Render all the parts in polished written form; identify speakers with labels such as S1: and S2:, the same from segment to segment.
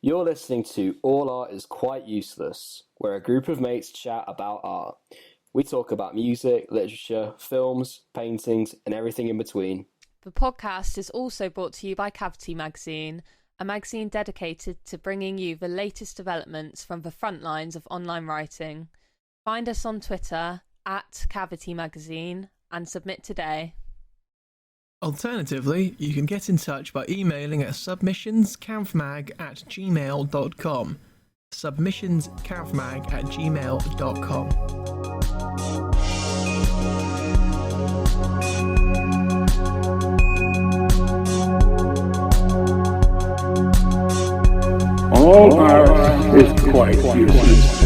S1: You're listening to All Art is Quite Useless, where a group of mates chat about art. We talk about music, literature, films, paintings, and everything in between.
S2: The podcast is also brought to you by Cavity Magazine, a magazine dedicated to bringing you the latest developments from the front lines of online writing. Find us on Twitter at Cavity Magazine and submit today.
S3: Alternatively, you can get in touch by emailing at submissionscavmag@gmail.com. submissionscavmag@gmail.com.
S4: All art is quite useless.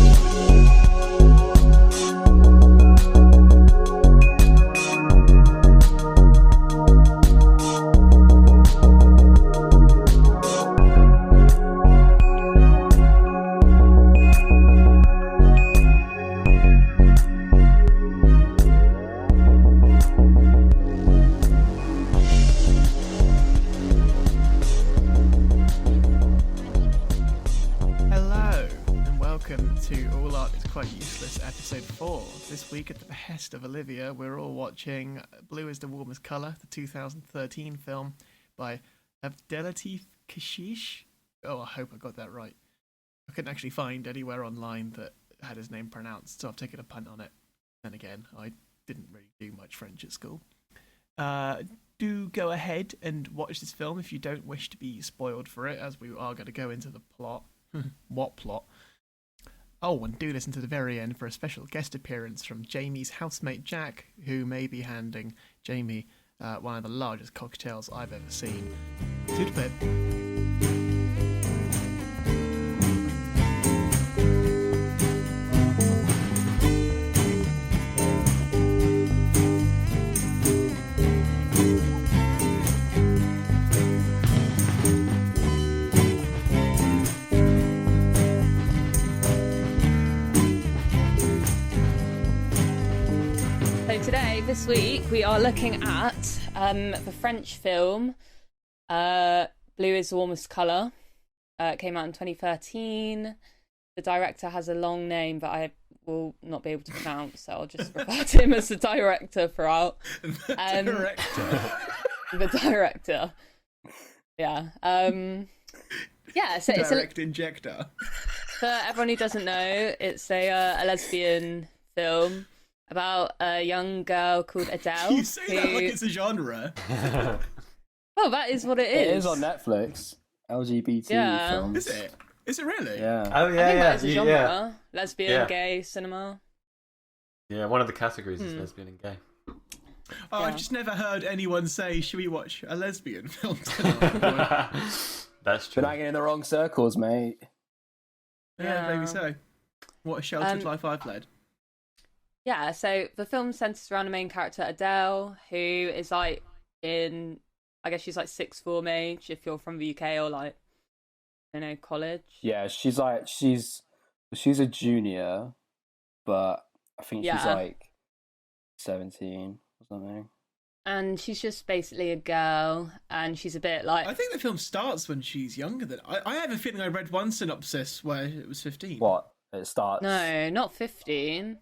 S3: Episode 4. This week, at the behest of Olivia, we're all watching Blue Is The Warmest Colour, the 2013 film by Abdellatif Kechice. Oh, I hope I got that right. I couldn't actually find anywhere online that had his name pronounced, so I've taken a punt on it. Then again, I didn't really do much French at school. Do go ahead and watch this film if you don't wish to be spoiled for it, as we are going to go into the plot. What plot? Oh, and do listen to the very end for a special guest appearance from Jamie's housemate Jack, who may be handing Jamie one of the largest cocktails I've ever seen. To the pit.
S2: This week we are looking at the French film Blue Is The Warmest Colour. It came out in 2013. The director has a long name that I will not be able to pronounce, so I'll just refer to him as the director throughout.
S3: The
S2: director. Yeah. So
S3: Direct injector.
S2: For everyone who doesn't know, it's a lesbian film about a young girl called Adèle.
S3: You say that like it's a genre.
S2: Well, that is what it is.
S1: It is on Netflix. LGBT films.
S3: Is it? Is it really?
S1: Yeah.
S5: Oh, yeah,
S2: I think
S5: yeah.
S2: that is a genre.
S5: Yeah.
S2: Lesbian, gay, cinema.
S5: Yeah, one of the categories is lesbian and gay.
S3: Oh,
S2: Yeah.
S3: I've just never heard anyone say, should we watch a lesbian film tonight?
S5: That's true.
S1: Been hanging in the wrong circles, mate.
S3: Yeah, maybe so. What a sheltered life I've led.
S2: Yeah, so the film centers around the main character, Adèle, who is I guess she's like sixth form age if you're from the UK or like, college.
S1: Yeah, she's a junior, but I think she's like 17 or something.
S2: And she's just basically a girl, and she's a bit like...
S3: I think the film starts when she's younger than... I have a feeling I read one synopsis where it was 15.
S1: What? It starts...
S2: No, not 15.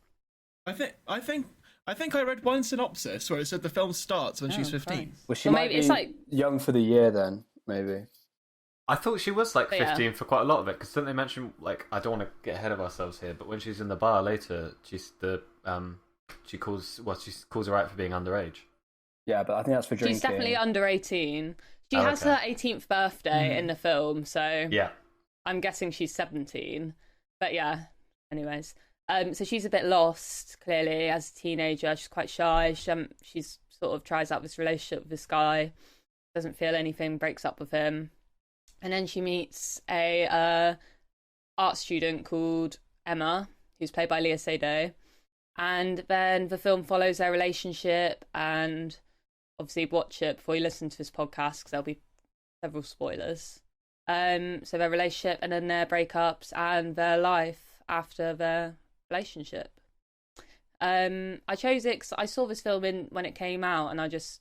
S3: I think I read one synopsis where it said the film starts when she's 15.
S2: Christ.
S1: Well, she
S2: Well,
S1: might
S2: maybe
S1: be
S2: it's like...
S1: young for the year then, maybe.
S5: I thought she was like
S2: But
S5: 15 for quite a lot of it, because didn't they mention, like, I don't want to get ahead of ourselves here, but when she's in the bar later, she calls her out for being underage.
S1: Yeah, but I think that's for drinking.
S2: She's definitely under 18. She has her 18th birthday in the film, so
S5: Yeah.
S2: I'm guessing she's 17. But yeah, anyways. So she's a bit lost, clearly, as a teenager. She's quite shy. She's sort of tries out this relationship with this guy, doesn't feel anything, breaks up with him. And then she meets a art student called Emma, who's played by Seydoux. And then the film follows their relationship, and obviously watch it before you listen to this podcast because there'll be several spoilers. So their relationship, and then their breakups, and their life after their relationship. I chose it because I saw this film when it came out, and I just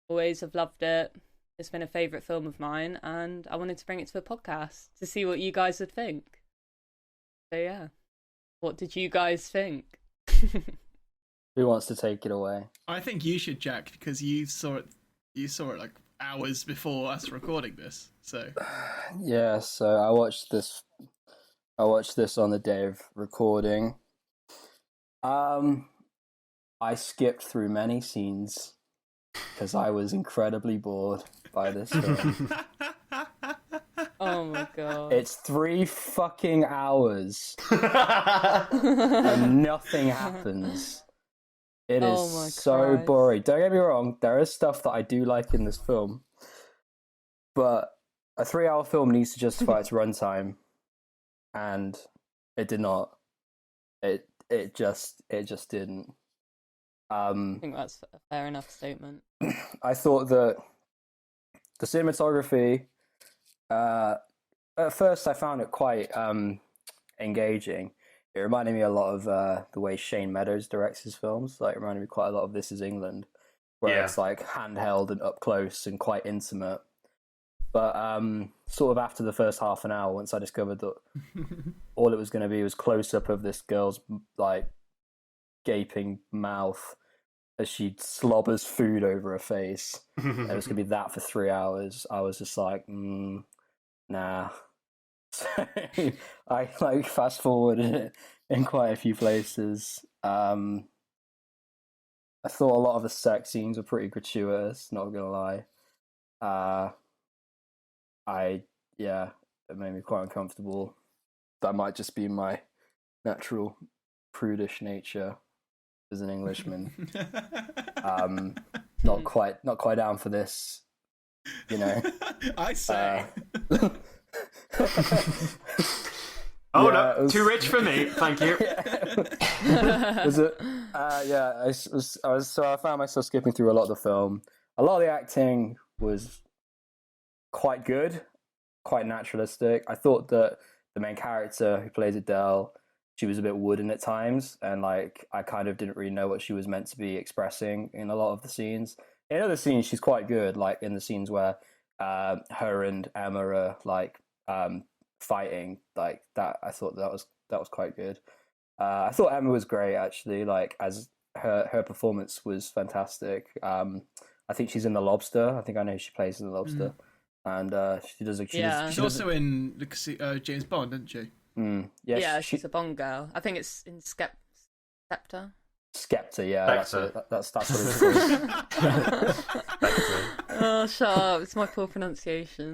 S2: always have loved it. It's been a favourite film of mine, and I wanted to bring it to a podcast to see what you guys would think. So yeah, what did you guys think?
S1: Who wants to take it away?
S3: I think you should, Jack, because you saw it. You saw it like hours before us recording this. So
S1: Yeah, so I watched this. I watched this on the day of recording. I skipped through many scenes because I was incredibly bored by this film.
S2: Oh my god!
S1: It's 3 fucking hours and nothing happens. It
S2: Oh my
S1: is so
S2: Christ.
S1: boring. Don't get me wrong, there is stuff that I do like in this film, but a 3-hour film needs to justify its runtime, and it did not. It just didn't.
S2: I think that's a fair enough statement.
S1: I thought that the cinematography, at first I found it quite engaging. It reminded me a lot of the way Shane Meadows directs his films. Like, it reminded me quite a lot of This Is England, where
S5: Yeah.
S1: it's like handheld and up close and quite intimate. But sort of after the first half an hour, once I discovered that all it was going to be was close up of this girl's like gaping mouth as she slobbers food over her face, and it was going to be that for 3 hours, I was just like, nah. So I like fast forwarded it in quite a few places. I thought a lot of the sex scenes were pretty gratuitous, not gonna lie. It made me quite uncomfortable. That might just be my natural prudish nature as an Englishman. Not quite down for this, you know.
S3: I say.
S5: Oh
S1: Yeah,
S5: no, too rich for me. Thank you.
S1: Was it? So I found myself skipping through a lot of the film. A lot of the acting was quite good, quite naturalistic. I thought that the main character who plays Adèle, she was a bit wooden at times, and like I kind of didn't really know what she was meant to be expressing in a lot of the scenes. In other scenes, she's quite good, like in the scenes where her and Emma are like fighting, like that. I thought that was quite good. I thought Emma was great, actually. Like, as her performance was fantastic. I think she's in The Lobster. I think I know who she plays in The Lobster, and she does.
S3: She's also in the James Bond, isn't she?
S2: Yeah, she's a Bond girl. I think it's in Scepter.
S1: Skepta, yeah,
S5: Spectre.
S1: that's what it's called.
S2: Oh, shut up! It's my poor pronunciation.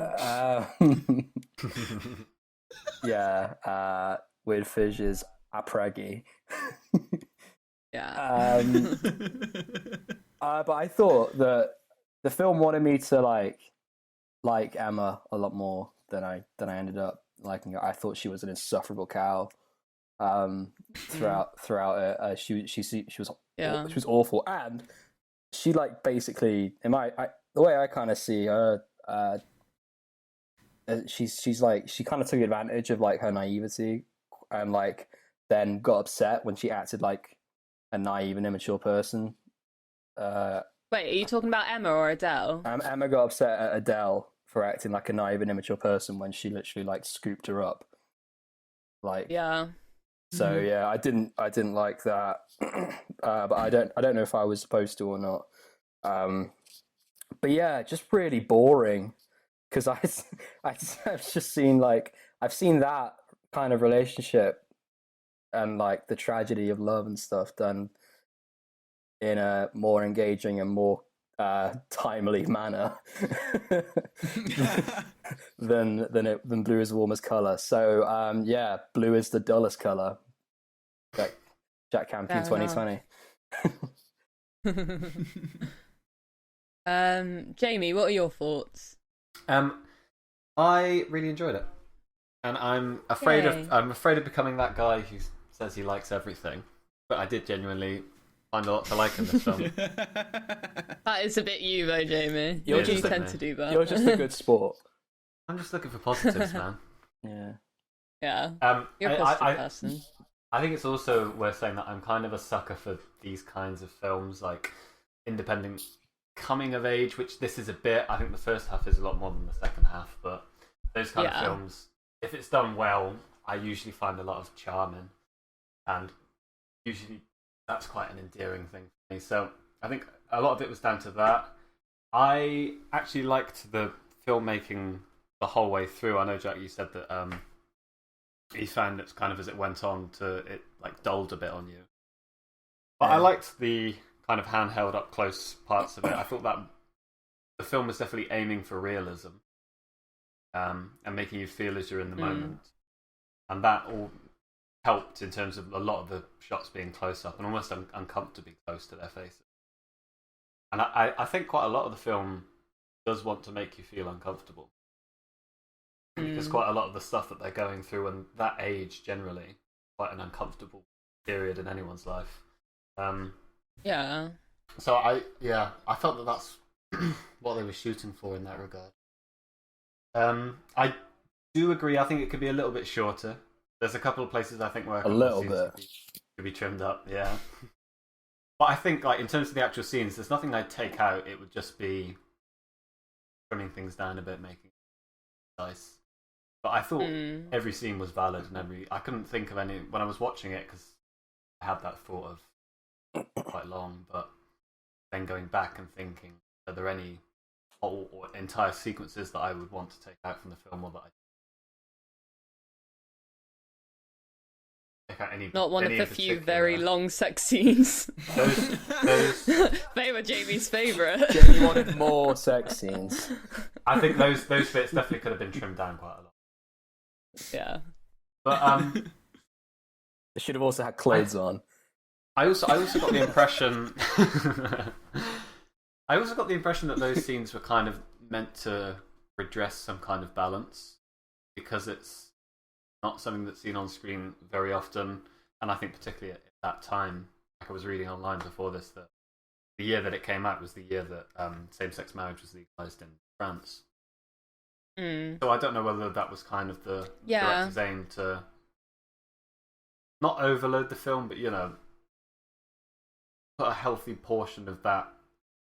S1: Yeah, Weird Fish is Apragi.
S2: Yeah.
S1: But I thought that the film wanted me to like Emma a lot more than I ended up liking her. I thought she was an insufferable cow. Throughout it, she was awful, and she like basically the way I kind of see her, she's like, she kind of took advantage of like her naivety, and like then got upset when she acted like a naive and immature person.
S2: Wait, are you talking about Emma or Adele?
S1: Emma got upset at Adèle for acting like a naive and immature person when she literally like scooped her up. Like,
S2: Yeah.
S1: so yeah, I didn't like that, but I don't know if I was supposed to or not. But yeah, just really boring, because I've just seen I've seen that kind of relationship and like the tragedy of love and stuff done in a more engaging and more timely manner than Blue Is The Warmest Colour. So yeah, blue is the dullest colour. Jack Campion 2020.
S2: Jamie, what are your thoughts?
S5: I really enjoyed it, and I'm afraid
S2: Yay.
S5: of becoming that guy who says he likes everything, but I did genuinely find a lot to like in this film.
S2: That is a bit you, though, Jamie.
S1: You're
S2: You do
S1: just a-
S2: tend to do that.
S1: You're just a good sport.
S5: I'm just looking for positives, man.
S1: Yeah.
S2: Yeah, you're a positive person.
S5: I think it's also worth saying that I'm kind of a sucker for these kinds of films, like independent coming of age, which this is a bit. I think the first half is a lot more than the second half, but those kind of films, if it's done well, I usually find a lot of charm in, and usually that's quite an endearing thing for me. So I think a lot of it was down to that. I actually liked the filmmaking the whole way through. I know, Jack, you said that you found it kind of as it went on it like dulled a bit on you. But I liked the kind of handheld up close parts of it. I thought that the film was definitely aiming for realism, and making you feel as you're in the moment. And that all helped in terms of a lot of the shots being close up and almost uncomfortably close to their faces. And I think quite a lot of the film does want to make you feel uncomfortable. Because quite a lot of the stuff that they're going through, and that age generally, quite an uncomfortable period in anyone's life.
S2: Yeah.
S5: So I felt that that's what they were shooting for in that regard. I do agree. I think it could be a little bit shorter. There's a couple of places I think where
S1: a little bit
S5: could be trimmed up. Yeah. But I think, like, in terms of the actual scenes, there's nothing I'd take out. It would just be trimming things down a bit, making it nice. But I thought every scene was valid, and I couldn't think of any when I was watching it, because I had that thought of quite long. But then going back and thinking, are there any whole or entire sequences that I would want to take out from the film, or that I take out any?
S2: Not one
S5: any
S2: of the few
S5: particular?
S2: very long sex scenes.
S5: Those
S2: They were Jamie's favourite.
S1: Jamie wanted more sex scenes.
S5: I think those bits definitely could have been trimmed down quite a lot.
S2: Yeah.
S5: But
S1: They should have also had clothes on.
S5: I also got the impression that those scenes were kind of meant to redress some kind of balance, because it's not something that's seen on screen very often, and I think particularly at that time, like I was reading online before this, that the year that it came out was the year that same-sex marriage was legalized in France. So I don't know whether that was kind of the director's aim to not overload the film, but, you know, put a healthy portion of that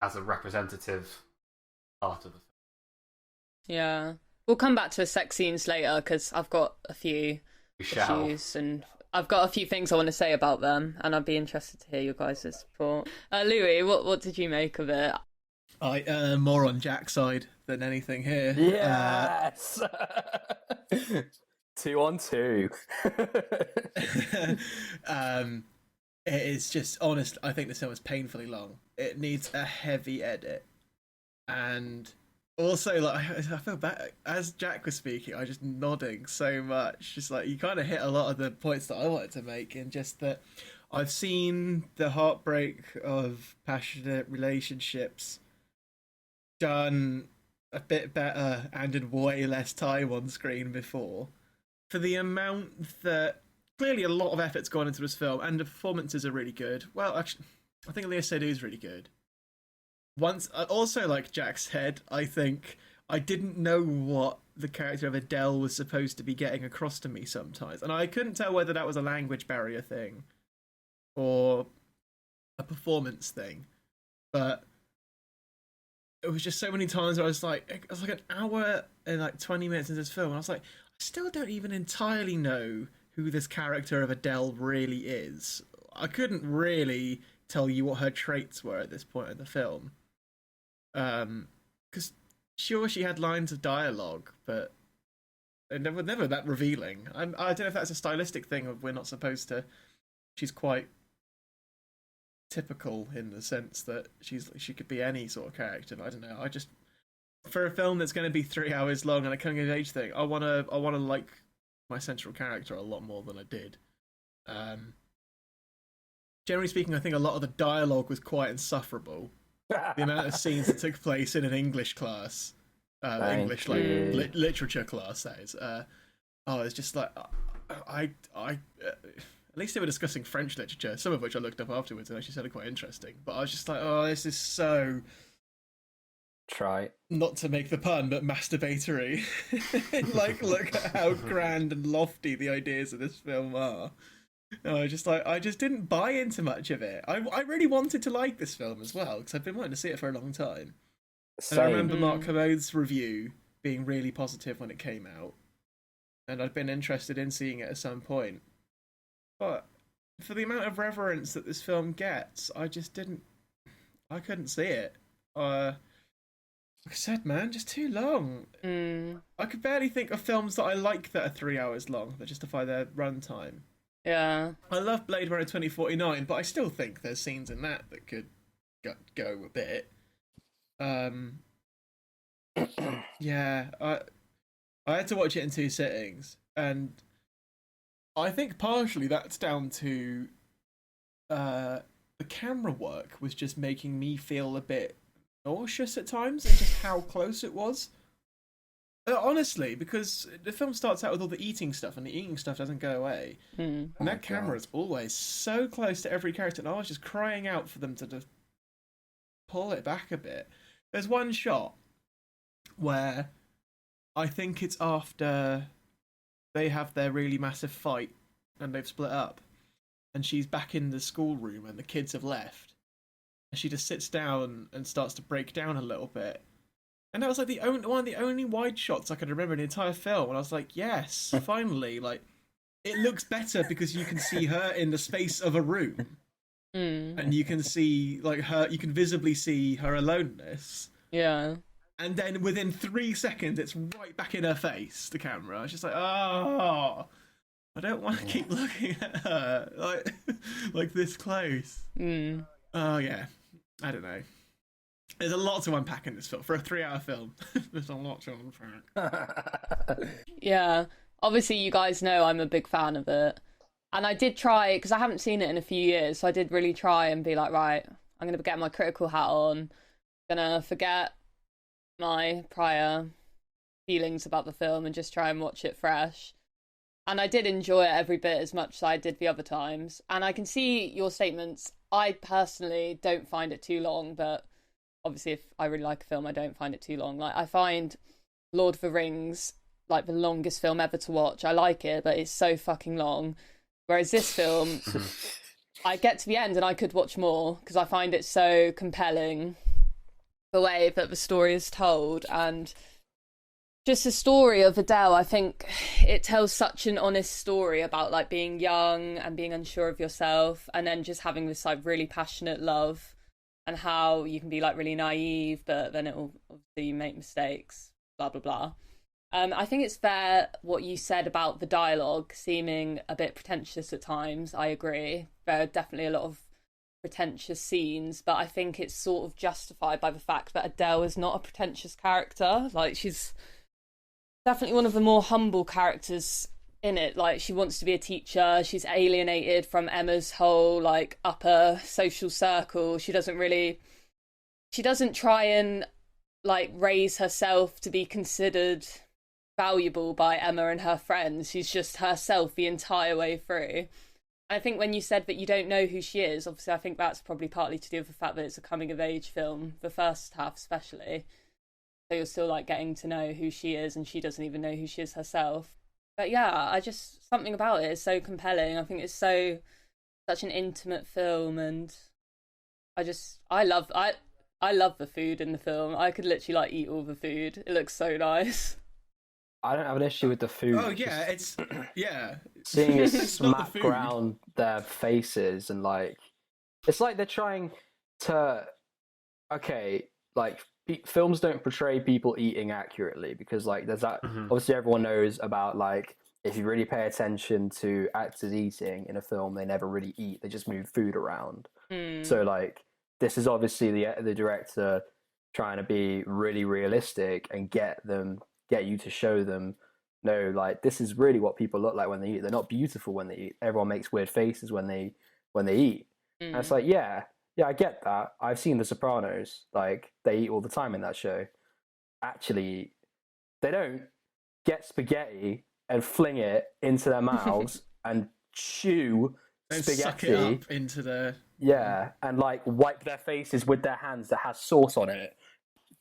S5: as a representative part of the film.
S2: Yeah. We'll come back to the sex scenes later, because I've got a few issues, and I've got a few things I want to say about them, and I'd be interested to hear your guys' report. Louis, what did you make of it?
S3: I more on Jack's side than anything here.
S1: Yes! 2 on 2.
S3: It is just honest. I think this film is painfully long. It needs a heavy edit, and also, like, I feel bad as Jack was speaking. I was just nodding so much. Just like, you kind of hit a lot of the points that I wanted to make, and just that I've seen the heartbreak of passionate relationships done a bit better and in way less time on screen before. For the amount that clearly a lot of effort's gone into this film, and the performances are really good. Well, actually, I think Olivia Seydoux is really good. Also, like Jack said, I think I didn't know what the character of Adèle was supposed to be getting across to me sometimes, and I couldn't tell whether that was a language barrier thing or a performance thing. But it was just so many times where I was like an hour and like 20 minutes into this film, and I was like, I still don't even entirely know who this character of Adèle really is. I couldn't really tell you what her traits were at this point in the film. Because sure, she had lines of dialogue, but they were never that revealing. I don't know if that's a stylistic thing of we're not supposed to. She's quite typical in the sense that she could be any sort of character. I don't know. I just, for a film that's going to be 3 hours long and a coming of age thing, I wanna like my central character a lot more than I did. Generally speaking, I think a lot of the dialogue was quite insufferable. The amount of scenes that took place in an English class, English like literature class, that is. It's just like at least they were discussing French literature, some of which I looked up afterwards and actually sounded quite interesting. But I was just like, this is so not to make the pun, but masturbatory. Like, look at how grand and lofty the ideas of this film are. No, I just didn't buy into much of it. I really wanted to like this film as well because I've been wanting to see it for a long time. And I remember Mark Kermode's review being really positive when it came out, and I'd been interested in seeing it at some point. But for the amount of reverence that this film gets, I couldn't see it. Like I said, man, just too long. I could barely think of films that I like that are 3 hours long that justify their runtime.
S2: Yeah.
S3: I love Blade Runner 2049, but I still think there's scenes in that could go a bit. Yeah, I had to watch it in 2 sittings, and I think partially that's down to the camera work was just making me feel a bit nauseous at times, and just how close it was. Honestly, because the film starts out with all the eating stuff, and the eating stuff doesn't go away. And that camera is always so close to every character, and I was just crying out for them to just pull it back a bit. There's one shot where I think it's after they have their really massive fight and they've split up, and she's back in the schoolroom and the kids have left, and she just sits down and starts to break down a little bit. And that was like one of the only wide shots I could remember in the entire film. And I was like, yes, finally, like, it looks better because you can see her in the space of a room. And you can see, like, you can visibly see her aloneness.
S2: Yeah.
S3: And then within 3 seconds, it's right back in her face, the camera. It's just like, oh, I don't want to keep looking at her, like this close. Oh, yeah. I don't know. There's a lot to unpack in this film. For a 3-hour film, there's a lot to unpack.
S2: Yeah. Obviously, you guys know I'm a big fan of it. And I did try, because I haven't seen it in a few years, so I did really try and be like, right, I'm going to get my critical hat on. I'm going to forget my prior feelings about the film and just try and watch it fresh. And I did enjoy it every bit as much as I did the other times. And I can see your statements. I personally don't find it too long, but obviously if I really like a film, I don't find it too long. Like, I find Lord of the Rings like the longest film ever to watch. I like it, but it's so fucking long. Whereas this film, I get to the end and I could watch more because I find it so compelling, the way that the story is told. And just the story of Adele, I think it tells such an honest story about like being young and being unsure of yourself, and then just having this like really passionate love, and how you can be like really naive, but then it will obviously make mistakes, blah blah blah. I think it's fair what you said about the dialogue seeming a bit pretentious at times. I agree. There are definitely a lot of pretentious scenes, but I think it's sort of justified by the fact that Adele is not a pretentious character. Like, she's definitely one of the more humble characters in it. Like, she wants to be a teacher. She's alienated from Emma's whole like upper social circle. She doesn't try and like raise herself to be considered valuable by Emma and her friends. She's just herself the entire way through. I think when you said that you don't know who she is, obviously I think that's probably partly to do with the fact that it's a coming of age film, the first half especially. So you're still like getting to know who she is, and she doesn't even know who she is herself. But yeah, something about it is so compelling. I think it's such an intimate film, and I love the food in the film. I could literally like eat all the food. It looks so nice.
S1: I don't have an issue with the food.
S3: Oh yeah, it's
S1: seeing it smack around their faces, and like it's like they're trying to like films don't portray people eating accurately, because like there's that obviously everyone knows about, like, if you really pay attention to actors eating in a film, they never really eat, they just move food around. So like this is obviously the director trying to be really realistic and get you to show them, no, like, this is really what people look like when they eat. They're not beautiful when they eat. Everyone makes weird faces when they eat. And it's like, yeah, I get that. I've seen The Sopranos. Like, they eat all the time in that show. Actually, they don't get spaghetti and fling it into their mouths and chew
S3: and
S1: spaghetti.
S3: Suck it up into the...
S1: Yeah, and like wipe their faces with their hands that has sauce on it.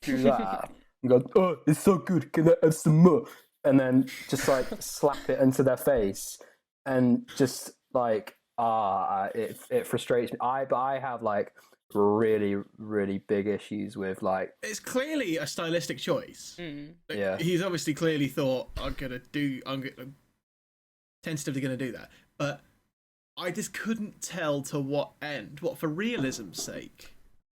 S1: Do that. And go, oh, it's so good, can I have some more? And then just like slap it into their face and just like it frustrates me. I have like really really big issues with like
S3: it's clearly a stylistic choice. Like,
S1: yeah,
S3: he's obviously clearly thought I'm tentatively gonna do that, but I just couldn't tell to what end. What, for realism's sake?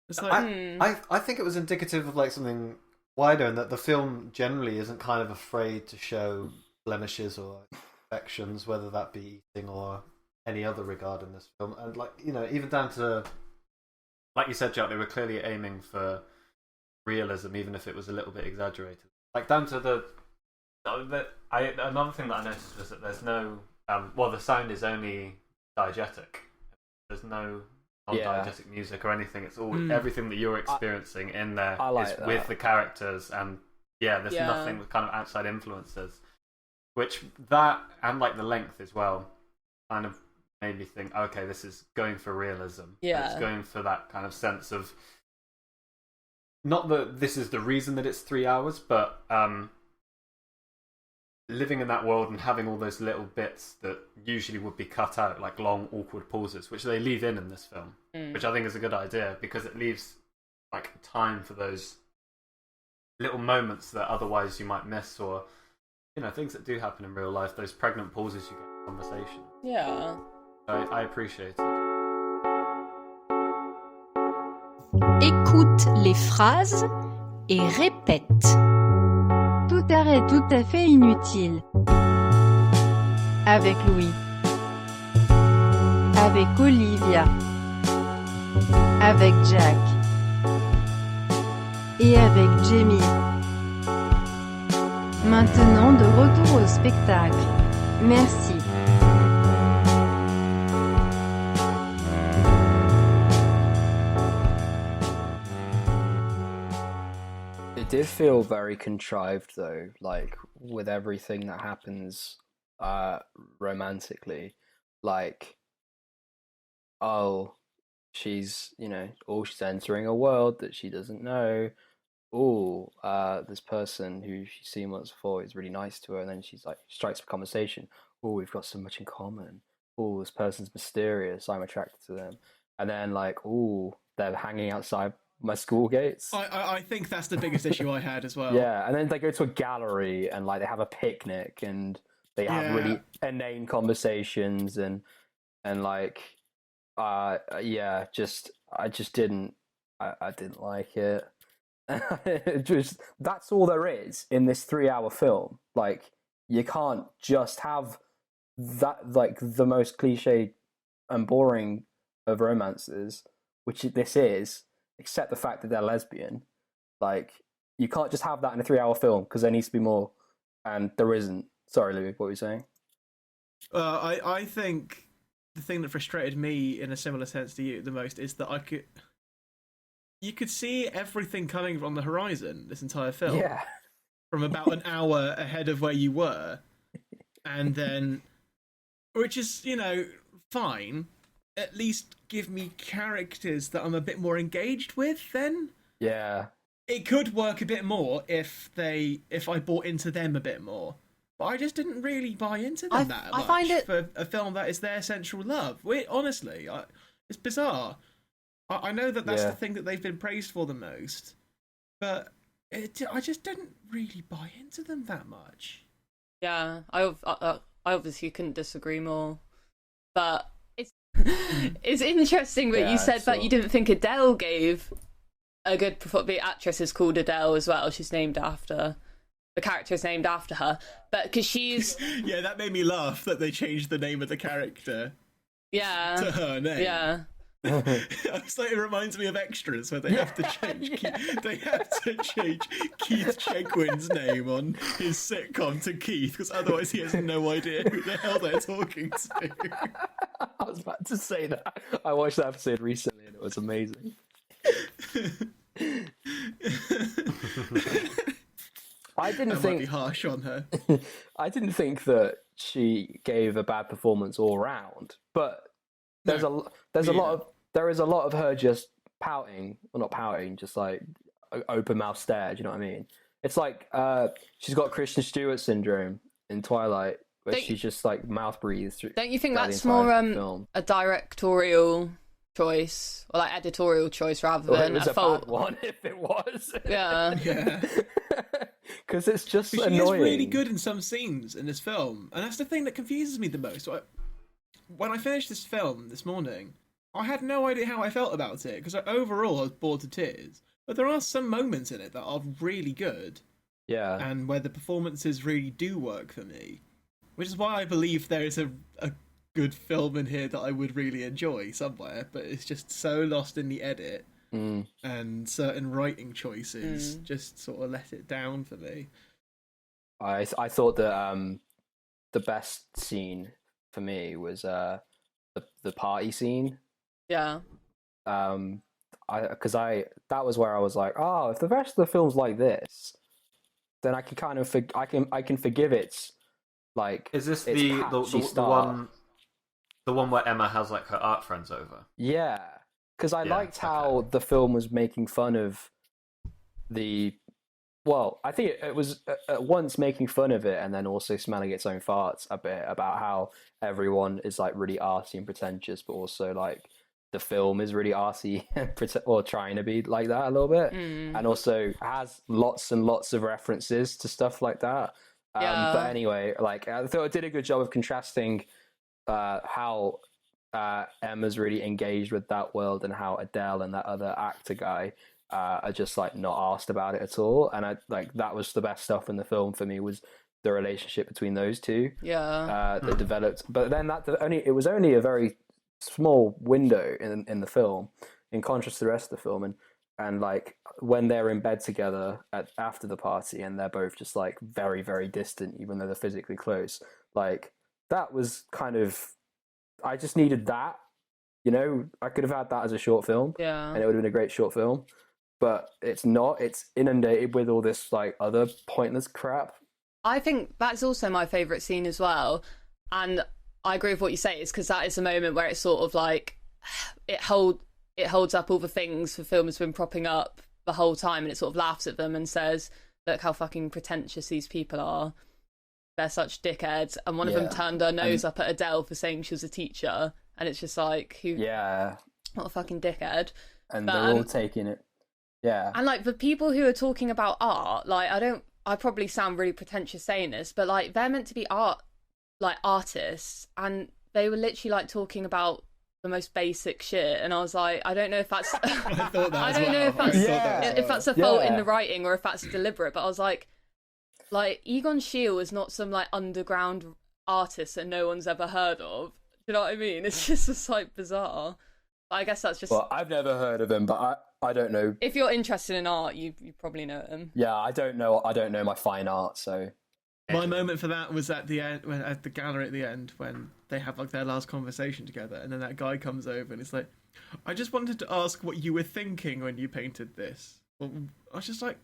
S3: It's like
S5: I think it was indicative of like something wider, and that the film generally isn't kind of afraid to show blemishes or imperfections, whether that be eating or any other regard in this film. And like, you know, even down to, like you said, Jack, they were clearly aiming for realism, even if it was a little bit exaggerated. Like down to another thing that I noticed was that there's no the sound is only diegetic. There's no non-diegetic music or anything. It's all everything that you're experiencing in there is with the characters, and there's nothing with kind of outside influences. Which that, and like the length as well, kind of made me think, okay, this is going for realism.
S2: Yeah,
S5: it's going for that kind of sense of, not that this is the reason that it's 3 hours, but living in that world and having all those little bits that usually would be cut out, like long awkward pauses, which they leave in this film, which I think is a good idea, because it leaves like time for those little moments that otherwise you might miss, or you know, things that do happen in real life, those pregnant pauses you get in conversation.
S2: Yeah,
S5: I appreciate it.
S6: Écoute les phrases et répète. Tout arrêt tout à fait inutile. Avec Louis. Avec Olivia. Avec Jack. Et avec Jamie. Maintenant de retour au spectacle. Merci.
S1: it did feel very contrived though, like with everything that happens romantically. Like, oh, she's she's entering a world that she doesn't know. Oh, this person who she's seen once before is really nice to her, and then she's like strikes up a conversation. Oh, we've got so much in common. Oh, this person's mysterious. I'm attracted to them. And then like, oh, they're hanging outside my school gates.
S3: I think that's the biggest issue I had as well.
S1: Yeah, and then they go to a gallery and like they have a picnic and they have really inane conversations and like I didn't like it. Just that's all there is in this 3-hour film. Like, you can't just have that, like the most cliched and boring of romances, which this is, except the fact that they're lesbian. Like, you can't just have that in a 3-hour film because there needs to be more, and there isn't. Sorry, Louis, what were you saying?
S3: I think the thing that frustrated me in a similar sense to you the most is that you could see everything coming from the horizon this entire film.
S1: Yeah.
S3: From about an hour ahead of where you were. And then, which is, fine. At least give me characters that I'm a bit more engaged with then.
S1: Yeah.
S3: It could work a bit more if I bought into them a bit more. But I just didn't really buy into them that much. I find it for a film that is their central love. Honestly, it's bizarre. I know that's the thing that they've been praised for the most, but I just didn't really buy into them that much.
S2: Yeah, I obviously couldn't disagree more, but it's interesting that you said that you didn't think Adele gave a good performance. The actress is called Adele as well. She's named after. The character is named after her, but because she's
S3: yeah, that made me laugh that they changed the name of the character.
S2: Yeah,
S3: to her name.
S2: Yeah.
S3: It's like, it reminds me of Extras where they have to change Keith Chegwin's name on his sitcom to Keith because otherwise he has no idea who the hell they're talking to.
S1: I was about to say that. I watched that episode recently and it was amazing. I didn't think
S3: might be harsh on her.
S1: I didn't think that she gave a bad performance all round, but there is a lot of her just pouting, well, not pouting, just like open mouth stare. Do you know what I mean? It's like she's got Kristen Stewart syndrome in Twilight, where she just like mouth breathes.
S2: Don't you think
S1: throughout
S2: that's
S1: the entire
S2: more
S1: film.
S2: a directorial choice or like editorial choice rather
S1: Well,
S2: than
S1: it was
S2: a
S1: a
S2: fault?
S1: bad one if it was.
S2: Yeah.
S3: Yeah.
S1: Because it's just
S3: But she
S1: annoying.
S3: is really good in some scenes in this film, and that's the thing that confuses me the most. When I finished this film this morning, I had no idea how I felt about it, because overall I was bored to tears. But there are some moments in it that are really good,
S1: Yeah.
S3: and where the performances really do work for me, which is why I believe there is a good film in here that I would really enjoy somewhere, but it's just so lost in the edit. And certain writing choices just sort of let it down for me.
S1: I thought that the best scene for me was the party scene.
S2: Yeah.
S1: That was where I was like, oh, if the rest of the film's like this, then I can kind of I can forgive it. Like,
S5: Is this
S1: its
S5: the
S1: patchy start.
S5: the one where Emma has like her art friends over?
S1: Yeah, because I
S5: Yeah,
S1: liked how the film was making fun of the. Well, I think it was at once making fun of it and then also smelling its own farts a bit about how everyone is like really arty and pretentious, but also like the film is really arty and or trying to be like that a little bit, and also has lots and lots of references to stuff like that. But anyway, like I thought it did a good job of contrasting how Emma's really engaged with that world and how Adèle and that other actor guy are just like not asked about it at all. And I like that was the best stuff in the film for me, was the relationship between those two. That developed, but then it was only a very small window in the film, in contrast to the rest of the film. And like when they're in bed together after the party and they're both just like very, very distant, even though they're physically close, like that was kind of, I just needed that, you know. I could have had that as a short film, and it would have been a great short film, but it's not. It's inundated with all this like other pointless crap.
S2: I think that's also my favourite scene as well, and I agree with what you say, is because that is a moment where it's sort of like it holds up all the things the film has been propping up the whole time, and it sort of laughs at them and says, look how fucking pretentious these people are. They're such dickheads. And one of them turned her nose up at Adèle for saying she was a teacher, and it's just like, what a fucking dickhead.
S1: And they're all taking it. Yeah.
S2: And like the people who are talking about art, like I probably sound really pretentious saying this, but like they're meant to be artists, and they were literally like talking about the most basic shit, and I was like, I don't know if that's I don't know if that's a fault in the writing or if that's deliberate, but I was like Egon Schiele is not some like underground artist that no one's ever heard of. Do you know what I mean? It's just like bizarre. But I guess that's just.
S1: Well, I've never heard of him, but I don't know.
S2: If you're interested in art, you probably know him.
S1: Yeah, I don't know my fine art, so.
S3: My moment for that was at the end, at the gallery at the end, when they have like their last conversation together, and then that guy comes over and it's like, I just wanted to ask what you were thinking when you painted this. Well, I was just like,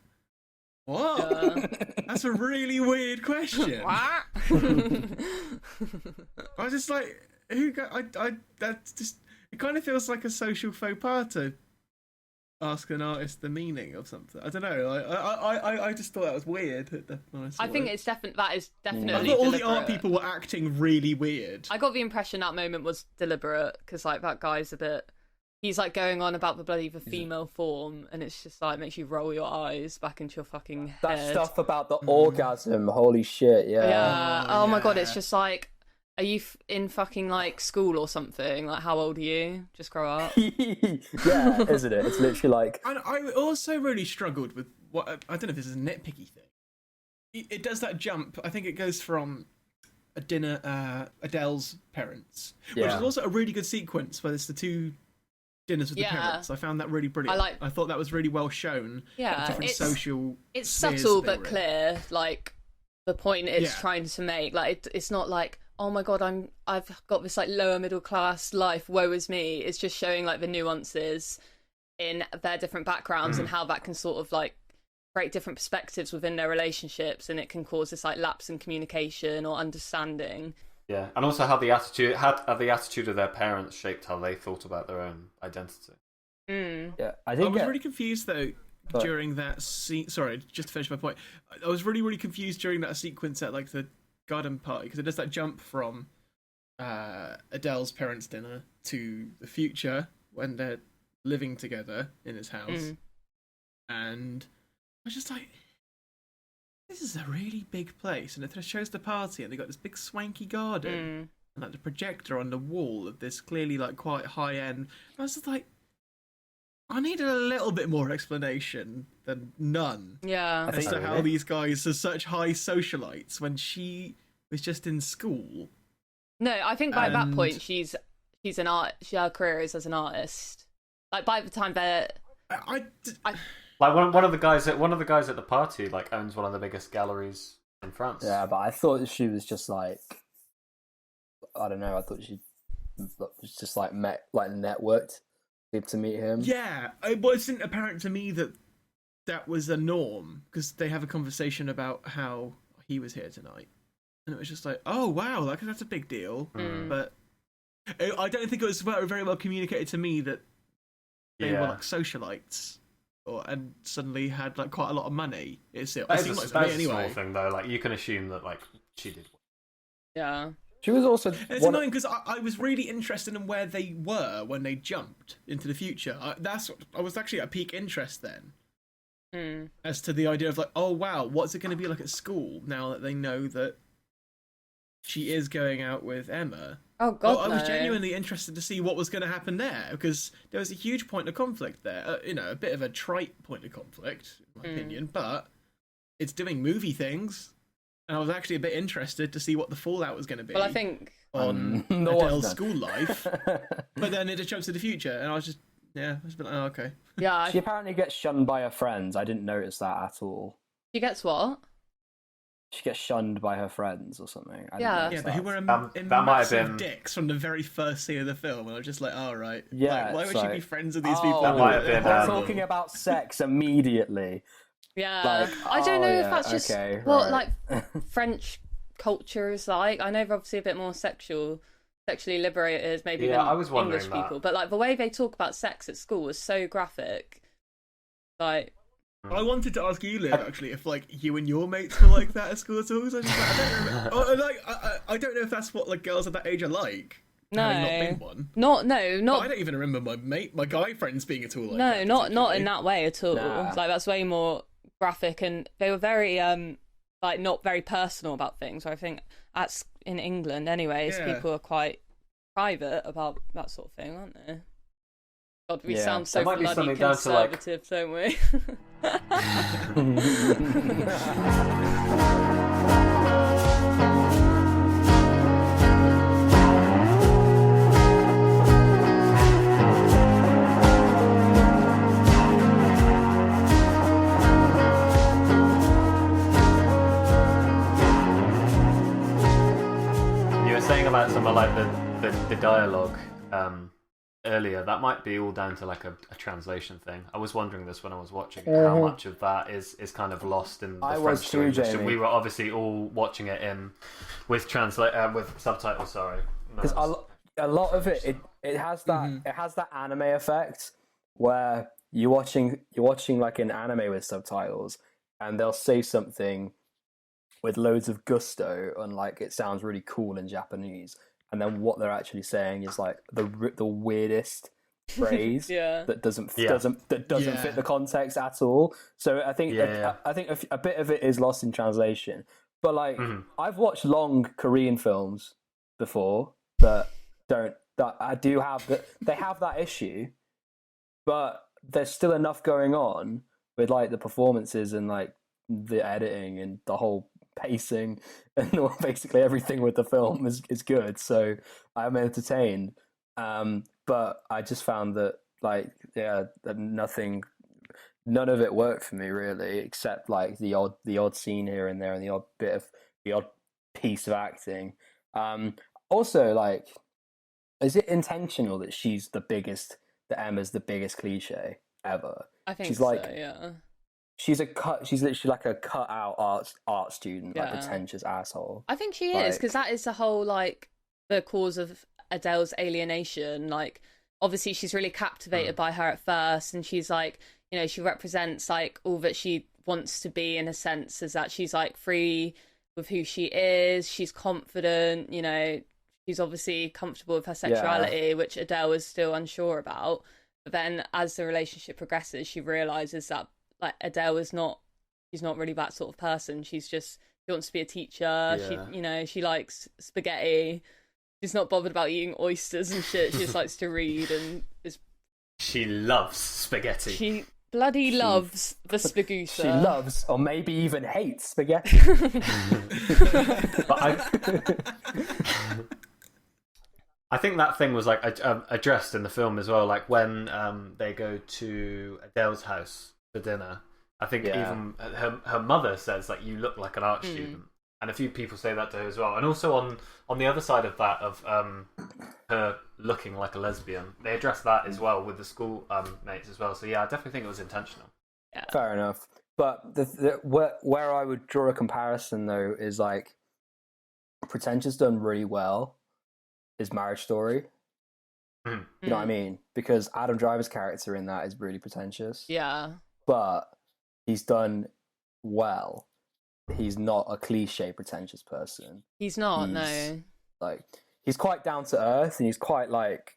S3: what? That's a really weird question.
S2: What?
S3: I was just like, that's just, it kind of feels like a social faux pas to ask an artist the meaning of something. I don't know. I just thought that was weird.
S2: I think it's that is definitely.
S3: I thought all
S2: deliberate.
S3: the art people were acting really weird.
S2: I got the impression that moment was deliberate, because like that guy's a bit. He's like going on about the female form, and it's just like makes you roll your eyes back into your fucking head.
S1: That stuff about the orgasm, holy shit, yeah.
S2: Yeah. Oh my god, it's just like, are you in fucking like school or something? Like, how old are you? Just grow up.
S1: Yeah, isn't it? It's literally like.
S3: And I also really struggled with what I don't know if this is a nitpicky thing. It does that jump. I think it goes from a dinner, Adèle's parents, which is also a really good sequence where there's the two dinners with the parents. I found that really brilliant. I thought that was really well shown.
S2: Yeah,
S3: different social.
S2: It's subtle but clear. Like the point it's trying to make. Like it's not like, oh my god, I've got this like lower middle class life, woe is me. It's just showing like the nuances in their different backgrounds and how that can sort of like create different perspectives within their relationships, and it can cause this like lapse in communication or understanding.
S5: Yeah, and also how the attitude of their parents shaped how they thought about their own identity.
S1: Yeah, I
S3: was really confused though during that scene. Sorry, just to finish my point, I was really, really confused during that sequence at like the garden party, because it does that jump from Adele's parents' dinner to the future when they're living together in his house. And I was just like, this is a really big place, and it shows the party, and they got this big swanky garden, and like the projector on the wall of this clearly like quite high end. I was just like, I needed a little bit more explanation than none.
S2: Yeah.
S3: As to how these guys are such high socialites when she was just in school.
S2: No, I think by that point she's an art. Her career is as an artist. Like by the time they're,
S5: like one of the guys at the party like owns one of the biggest galleries in France.
S1: Yeah, but I thought she was just like, I don't know. I thought she was just like networked to meet him.
S3: Yeah, it wasn't apparent to me that was a norm, because they have a conversation about how he was here tonight, and it was just like, oh wow, like that's a big deal. But I don't think it was very well communicated to me that they were like socialites, and suddenly had like quite a lot of money. It seemed like to me anyway.
S5: Small thing though, like you can assume that like she did.
S2: Yeah.
S1: She was also.
S3: It's annoying because I was really interested in where they were when they jumped into the future. I was actually at peak interest then, as to the idea of like, oh wow, what's it going to be like at school now that they know that she is going out with Emma.
S2: Oh god,
S3: I was genuinely interested to see what was going to happen there, because there was a huge point of conflict there. A bit of a trite point of conflict, in my opinion, but it's doing movie things. And I was actually a bit interested to see what the fallout was going to be.
S2: Well, I think
S3: on Adele's school life, but then it just jumps to the future, and I was just like, oh, okay.
S2: Yeah,
S1: she apparently gets shunned by her friends. I didn't notice that at all.
S2: She gets what?
S1: She gets shunned by her friends or something.
S3: But who were massive dicks from the very first scene of the film, and I was just like, oh right,
S1: yeah.
S3: Why would she be friends with these people?
S5: That might have been
S1: talking about sex immediately.
S2: Yeah,
S1: like,
S2: I don't know if that's just what
S1: right.
S2: like French culture is like. I know they're obviously a bit more sexually liberated, maybe than
S5: I was
S2: English people. But like the way they talk about sex at school was so graphic. Like,
S3: I wanted to ask you, Liv, actually, if like you and your mates were like that at school at all. So I don't know if that's what like girls at that age are like.
S2: No,
S3: not been one.
S2: Not.
S3: I don't even remember my guy friends being at all like that.
S2: No, not in that way at all.
S1: Nah.
S2: Like that's way more graphic, and they were very like not very personal about things. So I think that's in England anyways, people are quite private about that sort of thing, aren't they? God, we sound so bloody conservative, don't we?
S5: Saying about some of like the dialogue earlier, that might be all down to like a translation thing. I was wondering this when I was watching it, how much of that is kind of lost in the French to English. And we were obviously all watching it with subtitles. Sorry,
S1: because a lot of it has that it has that anime effect where you're watching like an anime with subtitles, and they'll say something with loads of gusto, and like it sounds really cool in Japanese, and then what they're actually saying is like the weirdest phrase that doesn't fit the context at all. So I think I think a bit of it is lost in translation. But like I've watched long Korean films before that they have that issue, but there's still enough going on with like the performances and like the editing and the whole pacing and basically everything with the film is good, so I'm entertained, but I just found that that none of it worked for me really, except like the odd scene here and there and the odd piece of acting. Also, like, is it intentional that Emma's the biggest cliche ever?
S2: I think
S1: she's
S2: so,
S1: like,
S2: yeah.
S1: She's literally like a cut out art student, like pretentious asshole.
S2: I think she is, because that is the whole like the cause of Adele's alienation. Like, obviously she's really captivated by her at first, and she's like, you know, she represents like all that she wants to be in a sense, is that she's like free with who she is. She's confident, you know, she's obviously comfortable with her sexuality, which Adele was still unsure about. But then as the relationship progresses, she realizes that like Adele is not, she's not really that sort of person. She wants to be a teacher. She, you know, she likes spaghetti. She's not bothered about eating oysters and shit. She just likes to read and
S5: she loves spaghetti.
S2: She bloody loves the spaghetti.
S1: She loves, or maybe even hates spaghetti.
S5: But I think that thing was like addressed in the film as well. Like when they go to Adele's house for dinner. I think even her mother says like, "You look like an art student," and a few people say that to her as well. And also on the other side of that, of her looking like a lesbian, they address that as well with the school mates as well. So yeah, I definitely think it was intentional.
S2: Yeah.
S1: Fair enough. But where I would draw a comparison though is like Pretentious done really well is Marriage Story. You know what I mean? Because Adam Driver's character in that is really pretentious.
S2: Yeah.
S1: But he's done well. He's not a cliche pretentious person.
S2: He's not, no.
S1: Like he's quite down to earth and he's quite like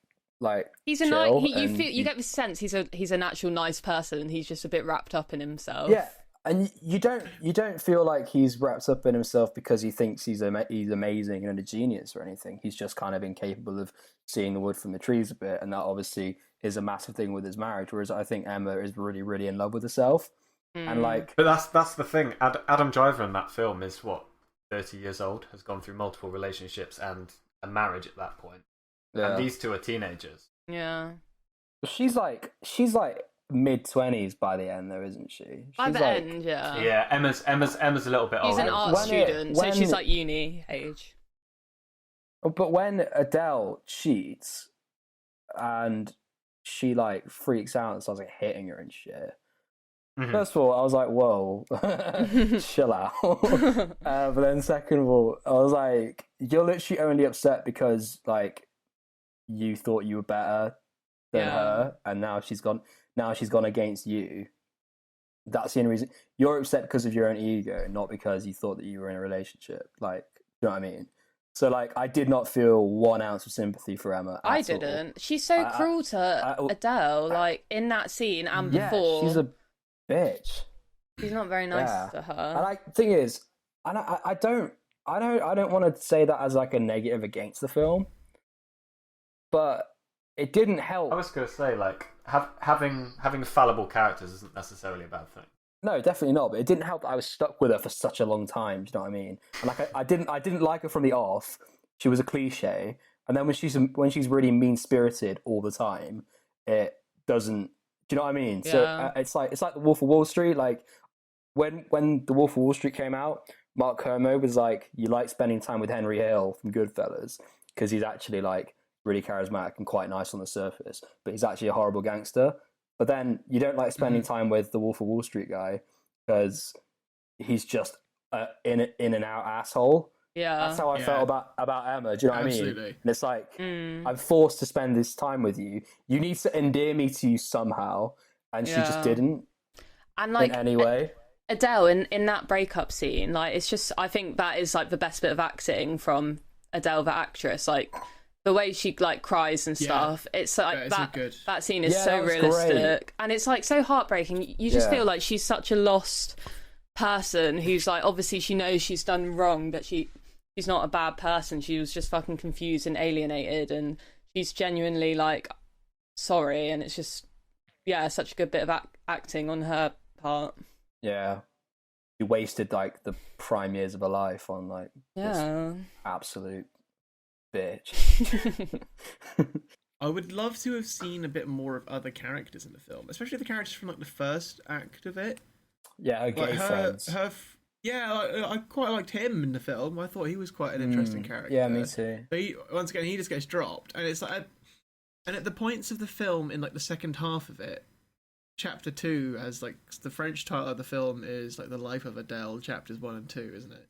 S2: he's a
S1: chill
S2: you get the sense he's an actual nice person. He's just a bit wrapped up in himself.
S1: Yeah. And you don't feel like he's wrapped up in himself because he thinks he's amazing and a genius or anything. He's just kind of incapable of seeing the wood from the trees a bit, and that obviously is a massive thing with his marriage. Whereas I think Emma is really, really in love with herself, and like.
S5: But that's the thing. Adam Driver in that film is what 30 years old, has gone through multiple relationships and a marriage at that point, and these two are teenagers.
S2: Yeah.
S1: She's like mid-20s by the end, though, isn't she?
S2: By the end, yeah.
S5: Yeah, Emma's a little bit older.
S2: She's an art student, so she's like uni age.
S1: But when Adele cheats and she like freaks out and starts like hitting her and shit, first of all, I was like, whoa, chill out. But then second of all, I was like, you're literally only upset because like you thought you were better than her, and now she's gone against you. That's the only reason. You're upset because of your own ego, not because you thought that you were in a relationship. Like, you know what I mean? So, like, I did not feel 1 ounce of sympathy for Emma.
S2: I didn't. All. She's so cruel to Adele, like, in that scene and before.
S1: She's a bitch.
S2: She's not very nice to her.
S1: And like, the thing is, and I don't want to say that as like a negative against the film, but it didn't help.
S5: I was going to say, like, having fallible characters isn't necessarily a bad thing.
S1: No, definitely not. But it didn't help that I was stuck with her for such a long time. Do you know what I mean? And like, I didn't like her from the off. She was a cliche, and then when she's really mean spirited all the time, it doesn't. Do you know what I mean? Yeah. So it's like the Wolf of Wall Street. Like when the Wolf of Wall Street came out, Mark Kermode was like, "You like spending time with Henry Hill from Goodfellas because he's actually like really charismatic and quite nice on the surface, but he's actually a horrible gangster." But then you don't like spending time with the Wolf of Wall Street guy because he's just in and out asshole.
S2: Yeah,
S1: that's how I felt about Emma. Do you know what I mean? And it's like I'm forced to spend this time with you. You need to endear me to you somehow, and she just didn't.
S2: And like
S1: in any way,
S2: Adele in that breakup scene, like it's just I think that is like the best bit of acting from Adele, the actress, like. The way she like cries and stuff, it's like that scene is so realistic, great. And it's like so heartbreaking. You just feel like she's such a lost person who's like obviously she knows she's done wrong, but she's not a bad person. She was just fucking confused and alienated, and she's genuinely like sorry. And it's just such a good bit of acting on her part. Yeah,
S1: she wasted like the prime years of her life on like this absolute bitch.
S3: I would love to have seen a bit more of other characters in the film, especially the characters from like the first act of it.
S1: Yeah, her gay friends.
S3: I quite liked him in the film. I thought he was quite an interesting character.
S1: Yeah, me too.
S3: But once again, he just gets dropped, and it's like, and at the points of the film in like the second half of it, chapter 2 has like the French title of the film is like The Life of Adele, chapters 1 and 2, isn't it?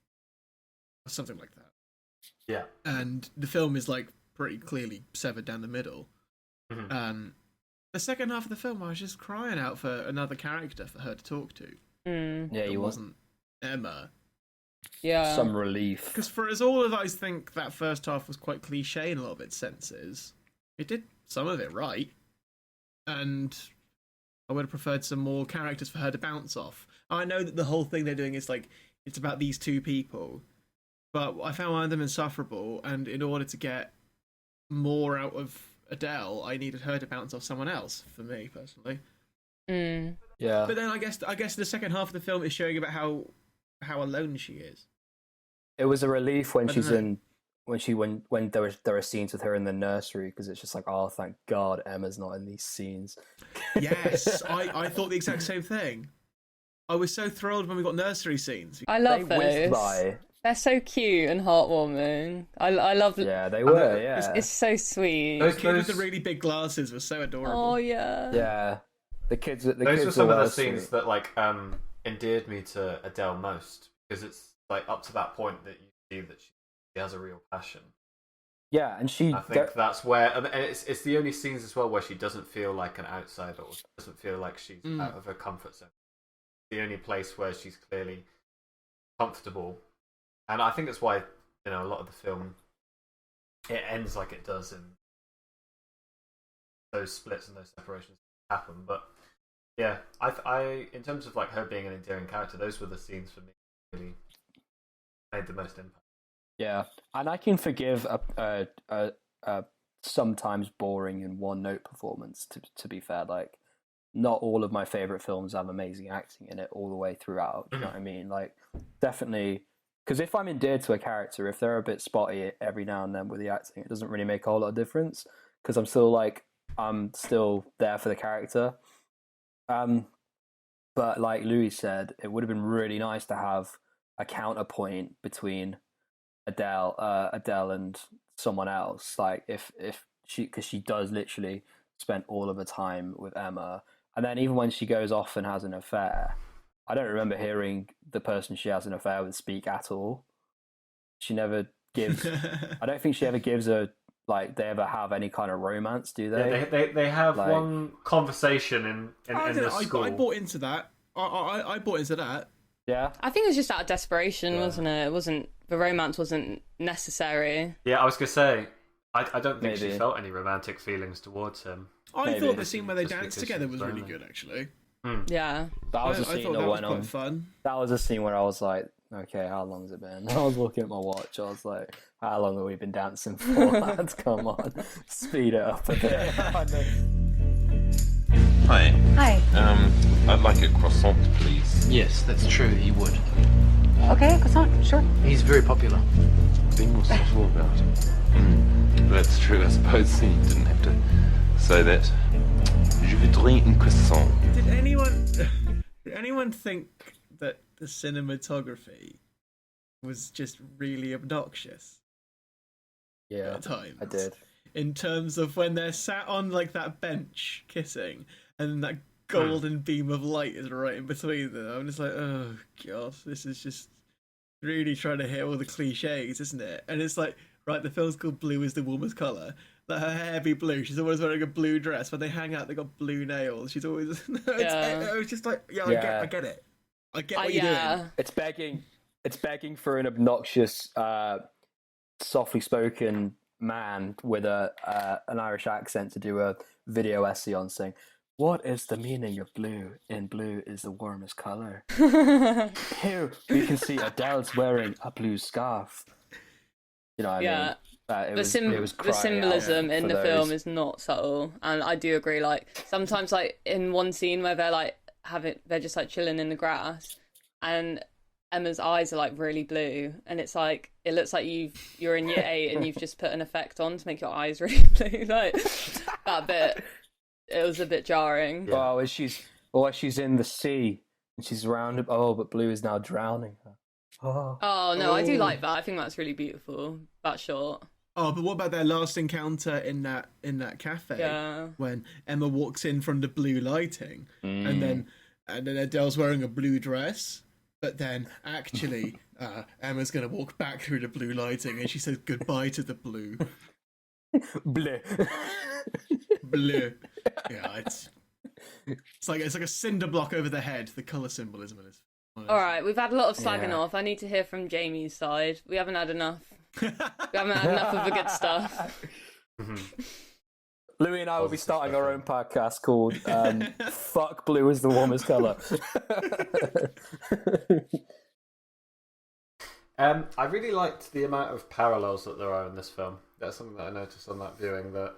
S3: Or something like that.
S5: Yeah.
S3: And the film is like pretty clearly severed down the middle. The second half of the film, I was just crying out for another character for her to talk to.
S1: Yeah,
S3: it wasn't Emma.
S1: some relief.
S3: Because for as all of us think that first half was quite cliche in a lot of its senses, it did some of it right. And I would have preferred some more characters for her to bounce off. I know that the whole thing they're doing is like, it's about these two people, but I found one of them insufferable, and in order to get more out of Adèle, I needed her to bounce off someone else, for me, personally.
S1: Yeah.
S3: But then I guess the second half of the film is showing about how alone she is.
S1: It was a relief when when there are scenes with her in the nursery, because it's just like, oh, thank God Emma's not in these scenes.
S3: Yes, I thought the exact same thing. I was so thrilled when we got nursery scenes.
S2: I love
S1: They whizzed
S2: those.
S1: by.
S2: They're so cute and heartwarming. I love.
S1: Yeah, they were. Yeah,
S2: It's so sweet.
S3: Those kids with the really big glasses were so adorable.
S2: Oh yeah.
S1: yeah. The kids.
S5: Those
S1: kids
S5: were some of the
S1: sweet.
S5: scenes that like endeared me to Adèle most, because it's like up to that point that you see that she has a real passion.
S1: Yeah, and
S5: I think that's where, and it's the only scenes as well where she doesn't feel like an outsider, or doesn't feel like she's out of her comfort zone. The only place where she's clearly comfortable, and I think that's why a lot of the film it ends like it does, and those splits and those separations happen. But yeah, I in terms of like her being an endearing character, those were the scenes for me that really made the most impact.
S1: Yeah, and I can forgive a sometimes boring and one-note performance. To be fair, like, not all of my favorite films have amazing acting in it all the way throughout. You know what I mean? Like, definitely, because if I'm endeared to a character, if they're a bit spotty every now and then with the acting, it doesn't really make a whole lot of difference, because I'm still there for the character. But like Louis said, it would have been really nice to have a counterpoint between Adèle and someone else. Like if because she does literally spend all of her time with Emma, and then even when she goes off and has an affair, I don't remember hearing the person she has an affair with speak at all. She never gives. I don't think she ever gives a like they ever have any kind of romance, do they?
S5: Yeah, they have like, one conversation in the school.
S3: I bought into that. I bought into that.
S1: Yeah,
S2: I think it was just out of desperation, wasn't it? It wasn't, the romance wasn't necessary.
S5: Yeah, I was gonna say, I don't think
S1: Maybe.
S5: she felt any romantic feelings towards him.
S3: I thought the scene where they danced together was really good, actually.
S2: Yeah,
S1: that was a
S3: I
S1: scene
S3: thought
S1: that
S3: that was
S1: went
S3: quite
S1: on.
S3: fun.
S1: That was a scene where I was like, okay, how long's it been? I was looking at my watch. I was like, how long have we been dancing for, lads? Come on, speed it up a bit.
S7: Hi.
S6: Hi.
S7: I'd like a croissant, please.
S8: Yes, that's true, he would.
S6: Okay, croissant, sure.
S8: He's very popular.
S7: Be more subtle about it. That's true, I suppose. You didn't have to say that. Je voudrais un croissant.
S3: Did anyone think that the cinematography was just really obnoxious
S1: Yeah,
S3: at times?
S1: I did.
S3: In terms of when they're sat on like that bench kissing, and that golden beam of light is right in between them. I'm just like, oh god, this is just really trying to hit all the cliches, isn't it? And it's like, right, the film's called Blue Is The Warmest Colour. Let her hair be blue. She's always wearing a blue dress. When they hang out, they got blue nails. She's always. I was just like, I get it. I get what you're doing.
S1: It's begging for an obnoxious, softly spoken man with an Irish accent to do a video essay on saying, "What is the meaning of blue? In blue is the warmest colour." Here we can see Adèle's wearing a blue scarf. You know what I mean? It was
S2: the symbolism in the film is not subtle, and I do agree. Like sometimes, like in one scene where they're like they're just like chilling in the grass, and Emma's eyes are like really blue, and it's like it looks like you're in year 8 and you've just put an effect on to make your eyes really blue. Like that bit, it was a bit jarring.
S1: Yeah. Well, she's in the sea and she's surrounded. Oh, but blue is now drowning her.
S2: Oh no, I do like that. I think that's really beautiful. That shot.
S3: Oh, but what about their last encounter in that cafe?
S2: Yeah.
S3: When Emma walks in from the blue lighting, and then Adèle's wearing a blue dress, but then actually Emma's gonna walk back through the blue lighting, and she says goodbye to the blue.
S1: Bleu.
S3: Bleu. Yeah, it's like a cinder block over the head. The color symbolism in this.
S2: All right, we've had a lot of slagging off. I need to hear from Jamie's side. We haven't had enough. We haven't had enough of the good stuff.
S1: Louis and I will be starting our own podcast called Fuck Blue is the Warmest Colour.
S5: I really liked the amount of parallels that there are in this film. That's something that I noticed on that viewing that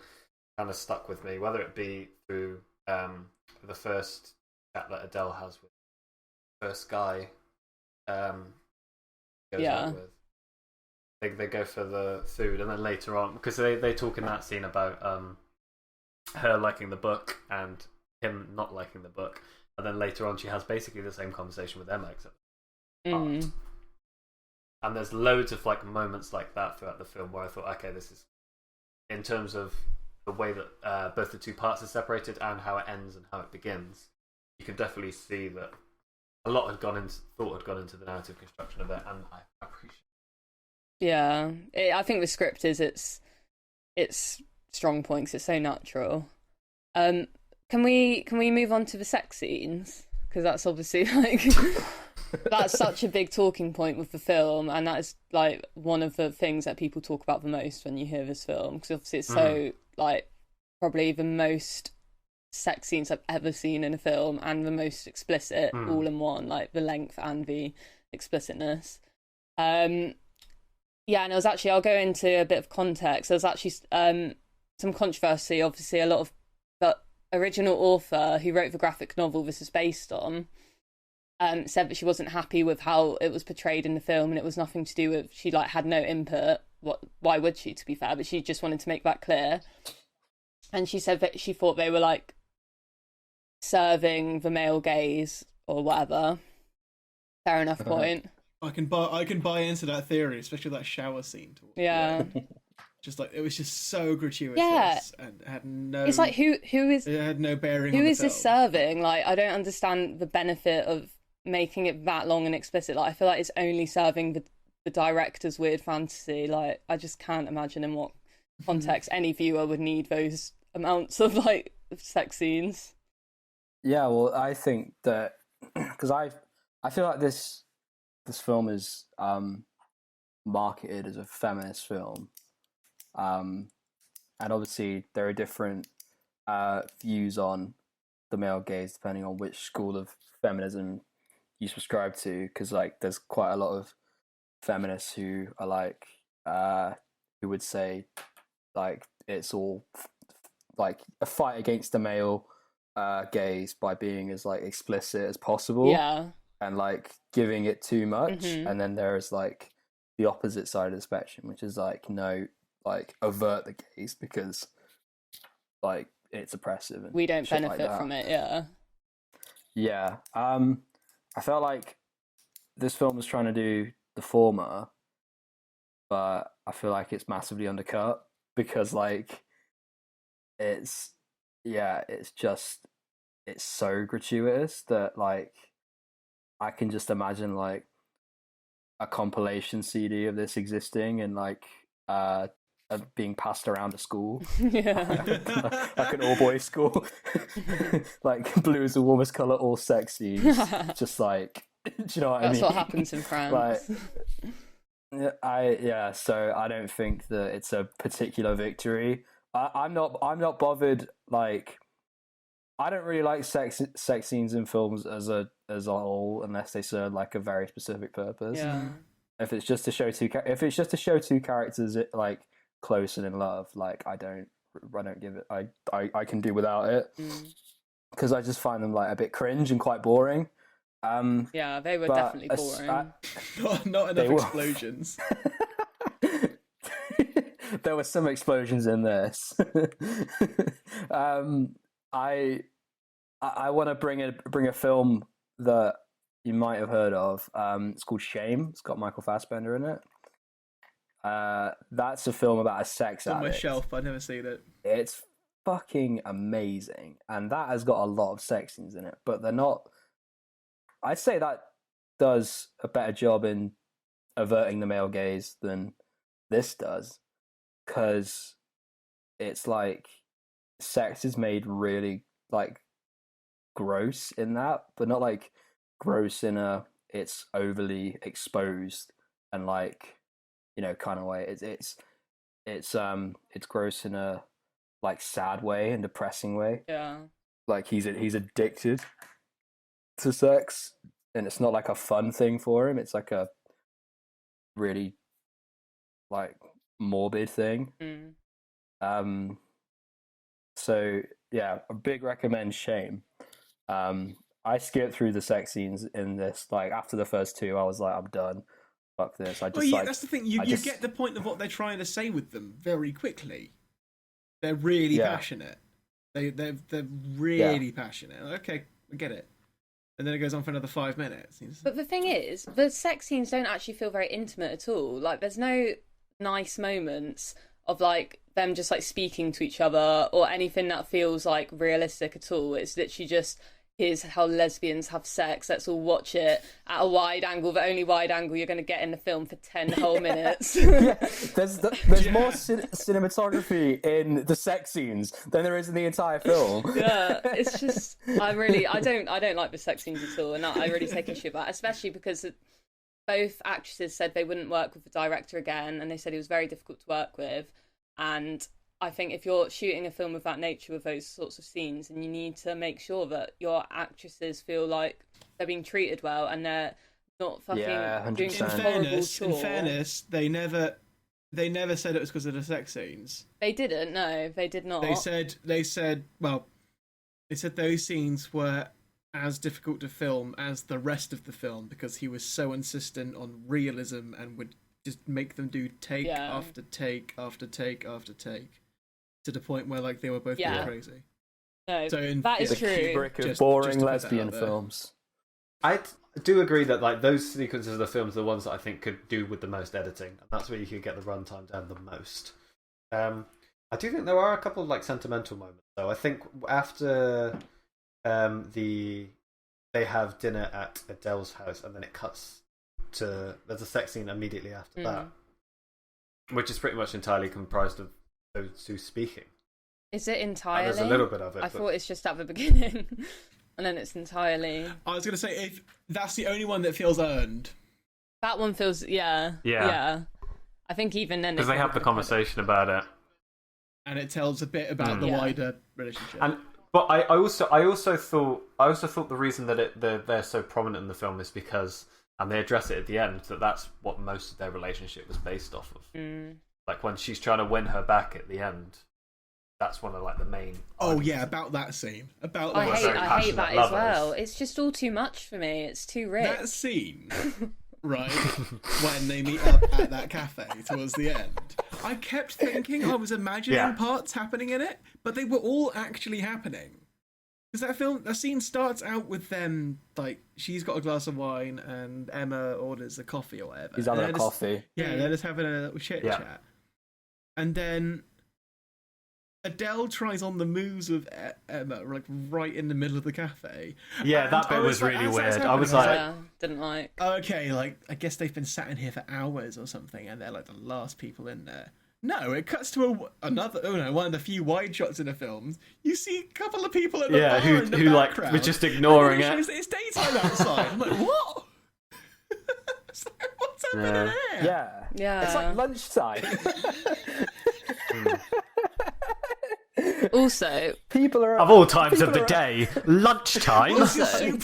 S5: kind of stuck with me, whether it be through the first chat that Adèle has with the first guy goes out with. They go for the food, and then later on, because they talk in that scene about her liking the book and him not liking the book, and then later on she has basically the same conversation with Emma except art. And there's loads of like moments like that throughout the film where I thought, okay, this is, in terms of the way that both the two parts are separated and how it ends and how it begins, you can definitely see that a lot had gone into the narrative construction of it, and I appreciate it.
S2: Yeah, I think the script is its strong points. It's so natural. Can we move on to the sex scenes, because that's obviously like that's such a big talking point with the film, and that is like one of the things that people talk about the most when you hear this film, because obviously it's so like probably the most sex scenes I've ever seen in a film, and the most explicit all in one, like the length and the explicitness. Yeah, and it was actually, I'll go into a bit of context. There was actually some controversy. Obviously, a lot of the original author who wrote the graphic novel this is based on said that she wasn't happy with how it was portrayed in the film, and it was nothing to do with, she like had no input. Why would she, to be fair? But she just wanted to make that clear. And she said that she thought they were like serving the male gaze or whatever. Fair enough point.
S3: I can buy into that theory, especially that shower scene.
S2: Yeah.
S3: Just like, it was just so gratuitous.
S2: Yeah.
S3: And had no.
S2: It's like who is
S3: it had no bearing.
S2: Who
S3: on the
S2: is this
S3: film.
S2: serving? Like, I don't understand the benefit of making it that long and explicit. Like, I feel like it's only serving the director's weird fantasy. Like, I just can't imagine in what context any viewer would need those amounts of like sex scenes.
S1: Yeah, well, I think that because I feel like this film is marketed as a feminist film, and obviously there are different views on the male gaze depending on which school of feminism you subscribe to. Because like, there's quite a lot of feminists who are like who would say like it's all like a fight against the male gaze by being as like explicit as possible.
S2: Yeah.
S1: And like giving it too much. And then there's like the opposite side of the spectrum, which is like, no, like avert the gaze because like it's oppressive and
S2: we don't benefit
S1: like
S2: from it. Yeah.
S1: I felt like this film was trying to do the former, but I feel like it's massively undercut because like it's so gratuitous that like I can just imagine like a compilation CD of this existing and like being passed around a school.
S2: Yeah.
S1: like an all boys school. Like blue is the warmest colour, all sex scenes. Just like, do you know what I mean?
S2: That's what happens in France.
S1: Like, so I don't think that it's a particular victory. I'm not bothered. Like, I don't really like sex scenes in films as a whole unless they serve like a very specific purpose.
S2: Yeah.
S1: If it's just to show two characters like close and in love, like I don't give it. I can do without it because I just find them like a bit cringe and quite boring.
S2: Yeah, they were definitely boring.
S3: Not enough explosions.
S1: There were some explosions in this. I want to bring a film that you might have heard of. It's called Shame. It's got Michael Fassbender in it. That's a film about a sex addict.
S3: On my shelf, but I've never seen it.
S1: It's fucking amazing, and that has got a lot of sex scenes in it, but they're not. I'd say that does a better job in averting the male gaze than this does, because it's like sex is made really like gross in that, but not like gross in a it's overly exposed and like, you know, kind of way. It's gross in a like sad way and depressing way.
S2: Yeah.
S1: Like he's addicted to sex, and it's not like a fun thing for him. It's like a really like morbid thing. So yeah, a big recommend. Shame. I skipped through the sex scenes in this. Like after the first two, I was like, I'm done. Fuck this. I just
S9: that's the thing. You get the point of what they're trying to say with them very quickly. They're really passionate. They're really passionate. Okay, I get it. And then it goes on for another 5 minutes.
S2: But the thing is, the sex scenes don't actually feel very intimate at all. Like, there's no nice moments of like them just like speaking to each other or anything that feels like realistic at all. It's literally just, here's how lesbians have sex, let's all watch it at a wide angle, the only wide angle you're going to get in the film for 10 whole minutes.
S1: There's more cinematography in the sex scenes than there is in the entire film.
S2: Yeah, it's just, I don't like the sex scenes at all, and I really take issue with that, especially because both actresses said they wouldn't work with the director again, and they said he was very difficult to work with. And I think if you're shooting a film of that nature with those sorts of scenes, and you need to make sure that your actresses feel like they're being treated well and they're not fucking doing some horrible chore.
S9: In fairness, they never said it was because of the sex scenes.
S2: They didn't. No, they did not.
S9: They said those scenes were as difficult to film as the rest of the film because he was so insistent on realism and would just make them do take after take after take after take, to the point where like they were both going crazy.
S2: No, so that is true.
S1: Kubrick of boring lesbian films.
S5: I do agree that like those sequences of the films are the ones that I think could do with the most editing, and that's where you could get the runtime down the most. I do think there are a couple of like sentimental moments though. I think after they have dinner at Adèle's house, and then it cuts to there's a sex scene immediately after that, which is pretty much entirely comprised of those two speaking.
S2: Is it entirely?
S5: There's a little bit of it.
S2: I thought it's just at the beginning, and then it's entirely.
S9: I was gonna say if that's the only one that feels earned.
S2: That one feels yeah. I think even then
S5: because they have the conversation about it,
S9: and it tells a bit about the wider relationship.
S5: But I also thought the reason that they're so prominent in the film is because, and they address it at the end, that's what most of their relationship was based off of. Like when she's trying to win her back at the end, that's one of like the main.
S9: Oh yeah, about that scene. About that.
S2: I hate that as well. It's just all too much for me. It's too rich.
S9: That scene, right, when they meet up at that cafe towards the end. I kept thinking I was imagining parts happening in it, but they were all actually happening. Because that scene starts out with them, like, she's got a glass of wine and Emma orders a coffee or whatever.
S1: He's having a coffee.
S9: They're just having a little chit-chat. And then Adèle tries on the moves with Emma, like, right in the middle of the cafe.
S5: Yeah, and that bit was really weird. I was like...
S2: didn't like...
S9: Okay, like, I guess they've been sat in here for hours or something, and they're, like, the last people in there. No, it cuts to one of the few wide shots in the films. You see a couple of people at the bar in the background.
S5: Like, were just ignoring it.
S9: It's daytime outside. I'm like, what? What's happening
S1: there? Yeah. It's like lunchtime.
S2: Also,
S1: people are
S5: of all times of the day, lunchtime.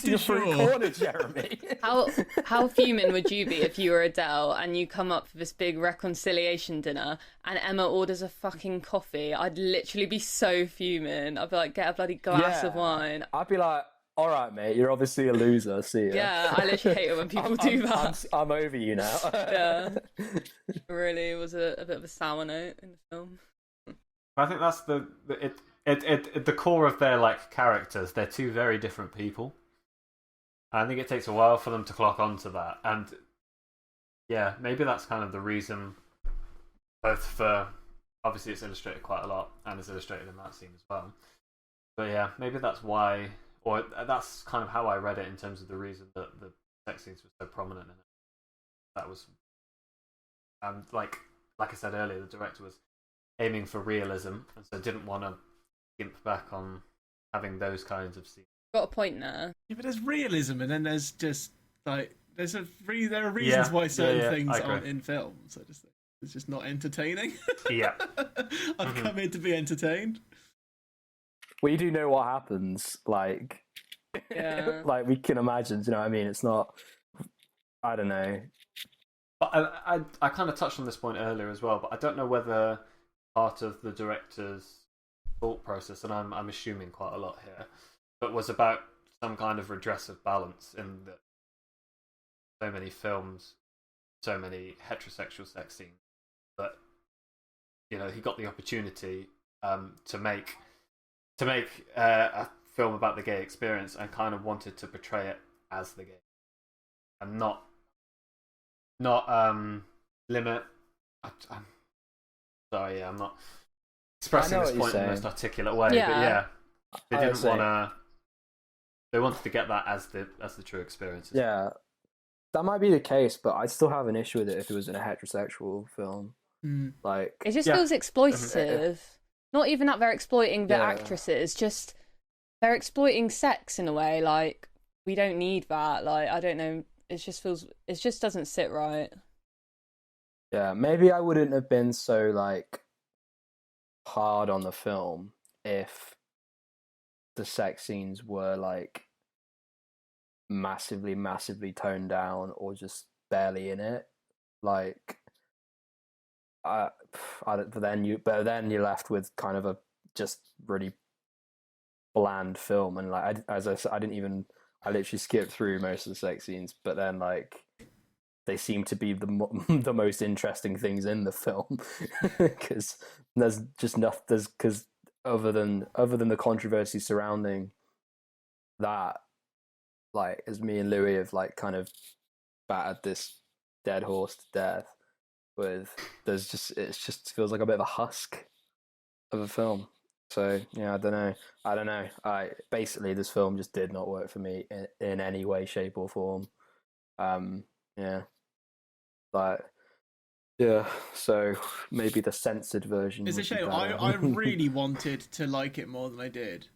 S1: You're free corner, Jeremy.
S2: How fuming would you be if you were Adèle and you come up for this big reconciliation dinner and Emma orders a fucking coffee? I'd literally be so fuming. I'd be like, get a bloody glass of wine.
S1: I'd be like, all right, mate, you're obviously a loser. See ya.
S2: Yeah, I literally hate it when people do that.
S1: I'm over you now.
S2: Yeah, really, it was a bit of a sour note in the film.
S5: I think that's the core of their like characters. They're two very different people. I think it takes a while for them to clock onto that, and yeah, maybe that's kind of the reason. Both for obviously it's illustrated quite a lot, and it's illustrated in that scene as well. But yeah, maybe that's why, or that's kind of how I read it in terms of the reason that the sex scenes were so prominent in it. That was, and like I said earlier, the director was aiming for realism, and so didn't want to gimp back on having those kinds of scenes.
S2: Got a point there.
S9: Yeah, but there's realism, and then there's just like There are reasons why certain things aren't in films. It's just not entertaining.
S5: Yeah.
S9: I've come here to be entertained.
S1: Well, you do know what happens, like, like we can imagine. Do you know what I mean? It's not. I don't know.
S5: But I kind of touched on this point earlier as well, but I don't know whether part of the director's thought process, and I'm assuming quite a lot here, but was about some kind of redress of balance in that so many films, so many heterosexual sex scenes, but he got the opportunity to make a film about the gay experience and kind of wanted to portray it as the gay, and not limit. I'm sorry, I'm not expressing this point in the most articulate way, but they didn't want to. They wanted to get that as the true experience.
S1: Yeah, that might be the case, but I still have an issue with it if it was in a heterosexual film. Like,
S2: it just feels exploitative. Not even that they're exploiting the actresses, just they're exploiting sex in a way. Like, we don't need that. Like, I don't know. It just doesn't sit right.
S1: Yeah, maybe I wouldn't have been so like hard on the film if the sex scenes were like massively toned down or just barely in it. Like, but then you're left with kind of a just really bland film, and like as I said, I literally skipped through most of the sex scenes, but then like they seem to be the most interesting things in the film because there's just nothing. Because other than the controversy surrounding that, like, as me and Louis have like kind of battered this dead horse to death with, it just feels like a bit of a husk of a film. So yeah, I don't know. Basically this film just did not work for me in any way, shape, or form. So maybe the censored version.
S9: It's a shame. I really wanted to like it more than I did.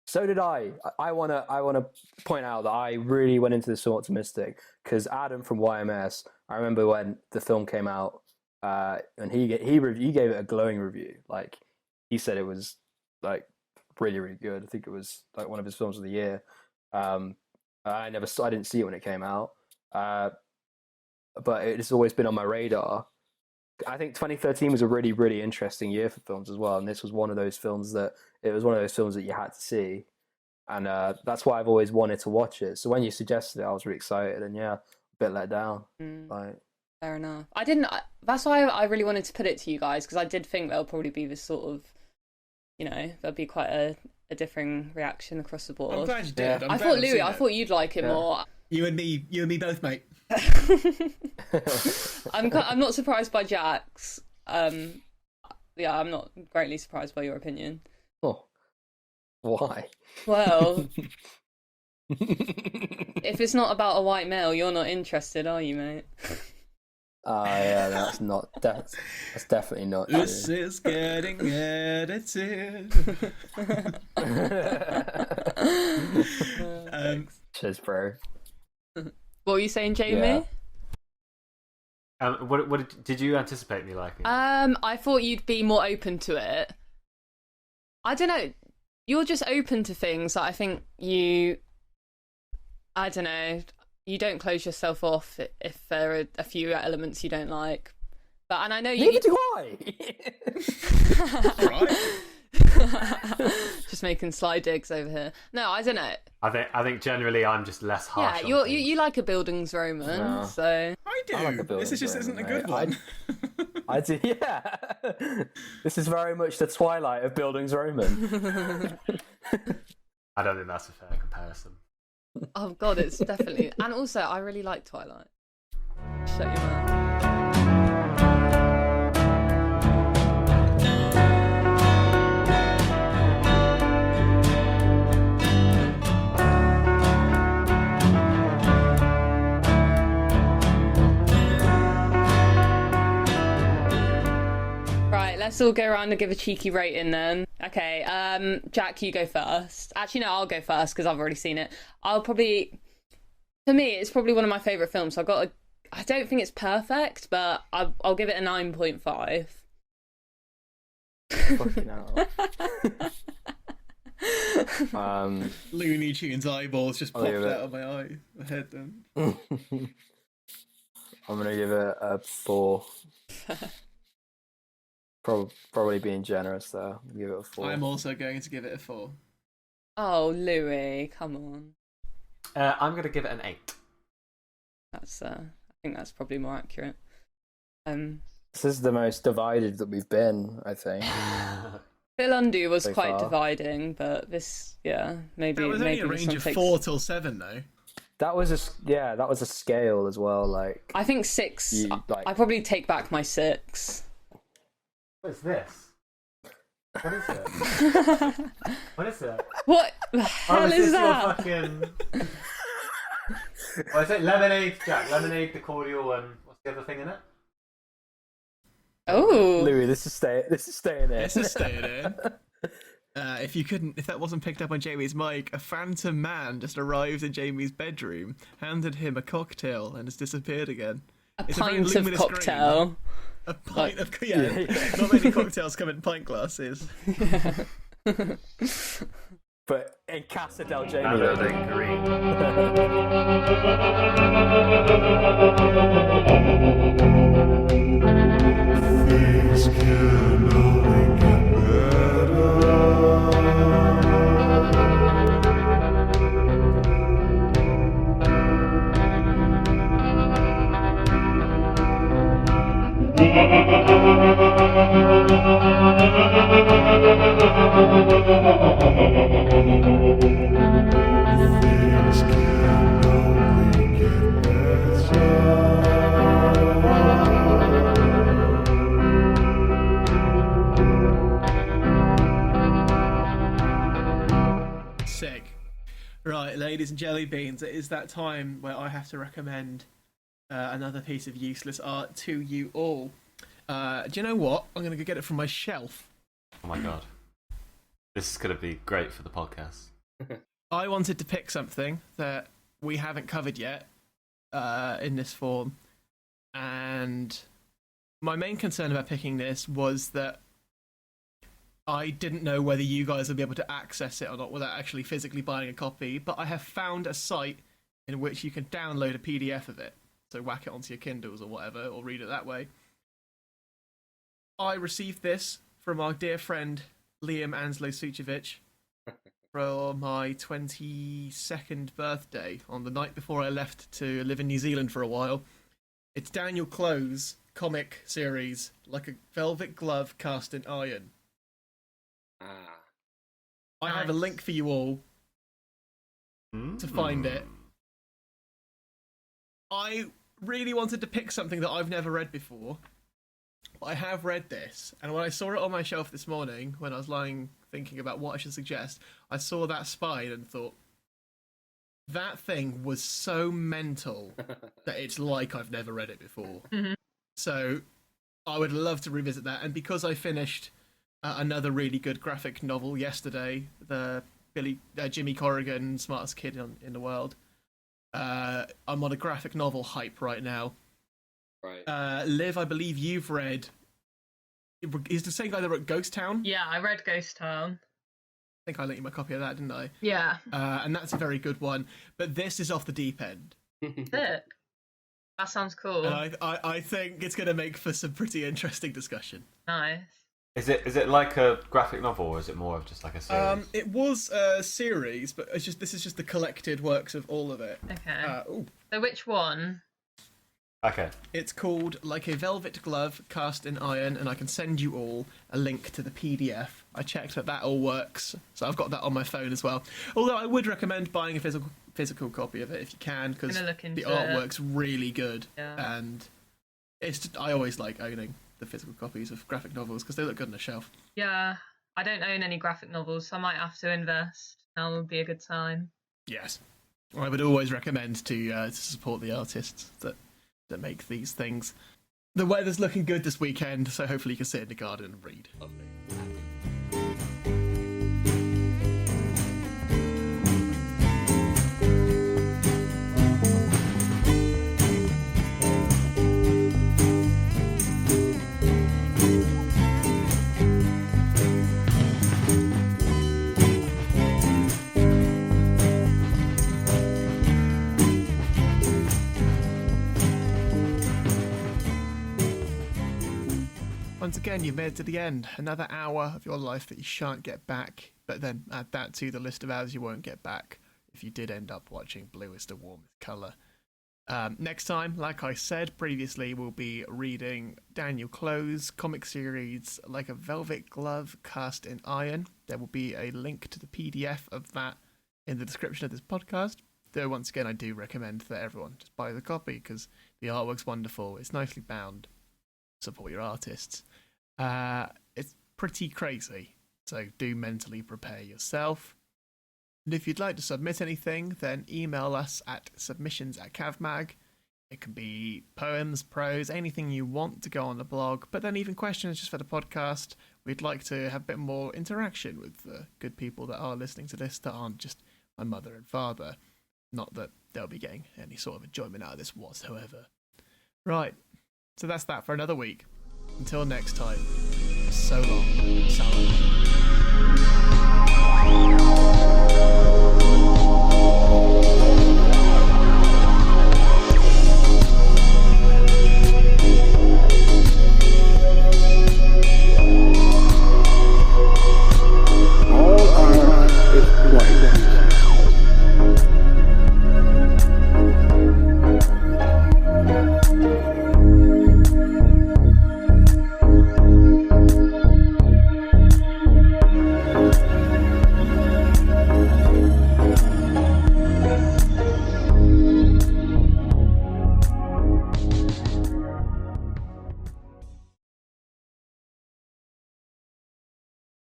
S1: So did I. I wanna point out that I really went into this film optimistic because Adam from YMS. I remember when the film came out, and he gave it a glowing review. Like, he said it was like really, really good. I think it was like one of his films of the year. I didn't see it when it came out, but it's always been on my radar. I think 2013 was a really, really interesting year for films as well, and this was one of those films that you had to see, and that's why I've always wanted to watch it. So when you suggested it, I was really excited, and a bit let down. Like,
S2: fair enough. I didn't. That's why I really wanted to put it to you guys, because I did think there'll probably be this sort of, there'll be quite a differing reaction across the board.
S9: I'm glad you did.
S2: I thought, Louis, I thought you'd like it more.
S9: You and me both, mate.
S2: I'm not surprised by Jack's. I'm not greatly surprised by your opinion.
S1: Oh, why?
S2: Well, if it's not about a white male, you're not interested, are you, mate?
S1: Yeah, that's definitely not true.
S9: This is getting edited.
S1: Cheers, bro.
S2: What were you saying, Jamie?
S5: Yeah. What did you anticipate me liking?
S2: I thought you'd be more open to it. I don't know. You're just open to things that I think I don't know. You don't close yourself off if there are a few elements you don't like. And I know you.
S1: Neither do I.
S9: Right.
S2: Just making sly digs over here. No, I don't know.
S5: I think generally I'm just less harsh.
S2: Yeah, you like a Bildungsroman,
S1: No.
S2: so
S9: I do.
S1: I like
S9: This just isn't a good one.
S1: I do. Yeah. This is very much the twilight of Bildungsroman.
S5: I don't think that's a fair comparison.
S2: Oh god, it's definitely. And also, I really like Twilight. Shut your mouth. Let's all go around and give a cheeky rating then. Okay, Jack, you go first. Actually, no, I'll go first because I've already seen it. For me, it's probably one of my favourite films. I don't think it's perfect, but I'll give it a 9.5.
S1: Fucking hell.
S9: Looney Tunes eyeballs just popped out of my head then.
S1: I'm gonna give it a 4. Probably being generous there. Give it a 4.
S9: I'm also going to give it a 4.
S2: Oh, Louis, come on.
S5: I'm going to give it an 8.
S2: That's I think that's probably more accurate.
S1: This is the most divided that we've been, I think.
S2: Phil Undu was
S1: So
S2: quite
S1: far.
S2: dividing, but this, maybe
S9: That was only
S2: maybe
S9: a
S2: this
S9: range
S2: one
S9: of
S2: takes...
S9: 4 till 7 though.
S1: That was a scale as well. Like
S2: I think 6. I probably take back my 6.
S5: What is this? What is it? What is it?
S2: What the hell is that?
S5: Fucking... What is it? Lemonade, Jack. Lemonade, the cordial, and what's the other thing in it?
S2: Oh,
S1: Louis, this is staying in.
S9: This is staying in. If that wasn't picked up on Jamie's mic, a phantom man just arrived in Jamie's bedroom, handed him a cocktail, and has disappeared again. It's
S2: pint
S9: a very
S2: of
S9: luminous
S2: cocktail.
S9: green. A pint of Not many cocktails come in pint glasses.
S1: But in Casa del Jamie,
S5: Now they're green.
S4: Things can only get Things can only get better.
S9: Sick. Right, ladies and jelly beans, it is that time where I have to recommend another piece of useless art to you all. Do you know what? I'm going to go get it from my shelf.
S5: Oh my god. This is going to be great for the podcast.
S9: I wanted to pick something that we haven't covered yet in this form. And my main concern about picking this was that I didn't know whether you guys would be able to access it or not without actually physically buying a copy. But I have found a site in which you can download a PDF of it. So whack it onto your Kindles or whatever, or read it that way. I received this from our dear friend Liam Anslow Suchevich for my 22nd birthday on the night before I left to live in New Zealand for a while. It's Daniel Close's comic series, Like a Velvet Glove Cast in Iron. I have a link for you all to find it. I really wanted to pick something that I've never read before. I have read this, and when I saw it on my shelf this morning, when I was lying thinking about what I should suggest, I saw that spine and thought, that thing was so mental that it's like I've never read it before.
S2: Mm-hmm.
S9: So I would love to revisit that, and because I finished another really good graphic novel yesterday, the Jimmy Corrigan, Smartest Kid in the World, I'm on a graphic novel hype right now.
S10: Right.
S9: Liv, I believe you've read. Is the same guy that wrote Ghost Town?
S2: Yeah, I read Ghost Town.
S9: I think I lent you my copy of that, didn't I?
S2: Yeah.
S9: And that's a very good one. But this is off the deep end.
S2: Sick. That sounds cool.
S9: And I think it's going to make for some pretty interesting discussion.
S2: Nice.
S5: Is it like a graphic novel, or is it more of just like a series?
S9: It was a series, but this is just the collected works of all of it.
S2: Okay.
S9: Ooh.
S2: So which one?
S5: Okay.
S9: It's called Like a Velvet Glove Cast in Iron, and I can send you all a link to the PDF. I checked that all works, so I've got that on my phone as well. Although I would recommend buying a physical copy of it if you can, because the artwork's really good.
S2: Yeah.
S9: And I always like owning the physical copies of graphic novels because they look good on the shelf.
S2: Yeah, I don't own any graphic novels, so I might have to invest. That would be a good time.
S9: Yes, I would always recommend to support the artists that make these things. The weather's looking good this weekend, so hopefully you can sit in the garden and read.
S10: Lovely.
S3: Once again, you've made it to the end. Another hour of your life that you shan't get back, but then add that to the list of hours you won't get back if you did end up watching Blue Is The Warmest Colour. Next time, like I said previously, we'll be reading Daniel Close's comic series Like a Velvet Glove Cast in Iron. There will be a link to the PDF of that in the description of this podcast. Though once again, I do recommend that everyone just buy the copy because the artwork's wonderful. It's nicely bound. Support your artists. It's pretty crazy, so do mentally prepare yourself. And if you'd like to submit anything, then email us at submissions@cavmag. It can be poems, prose, anything you want to go on the blog, but then even questions just for the podcast. We'd like to have a bit more interaction with the good people that are listening to this that aren't just my mother and father. Not that they'll be getting any sort of enjoyment out of this whatsoever. Right, so that's that for another week. Until next time, so long.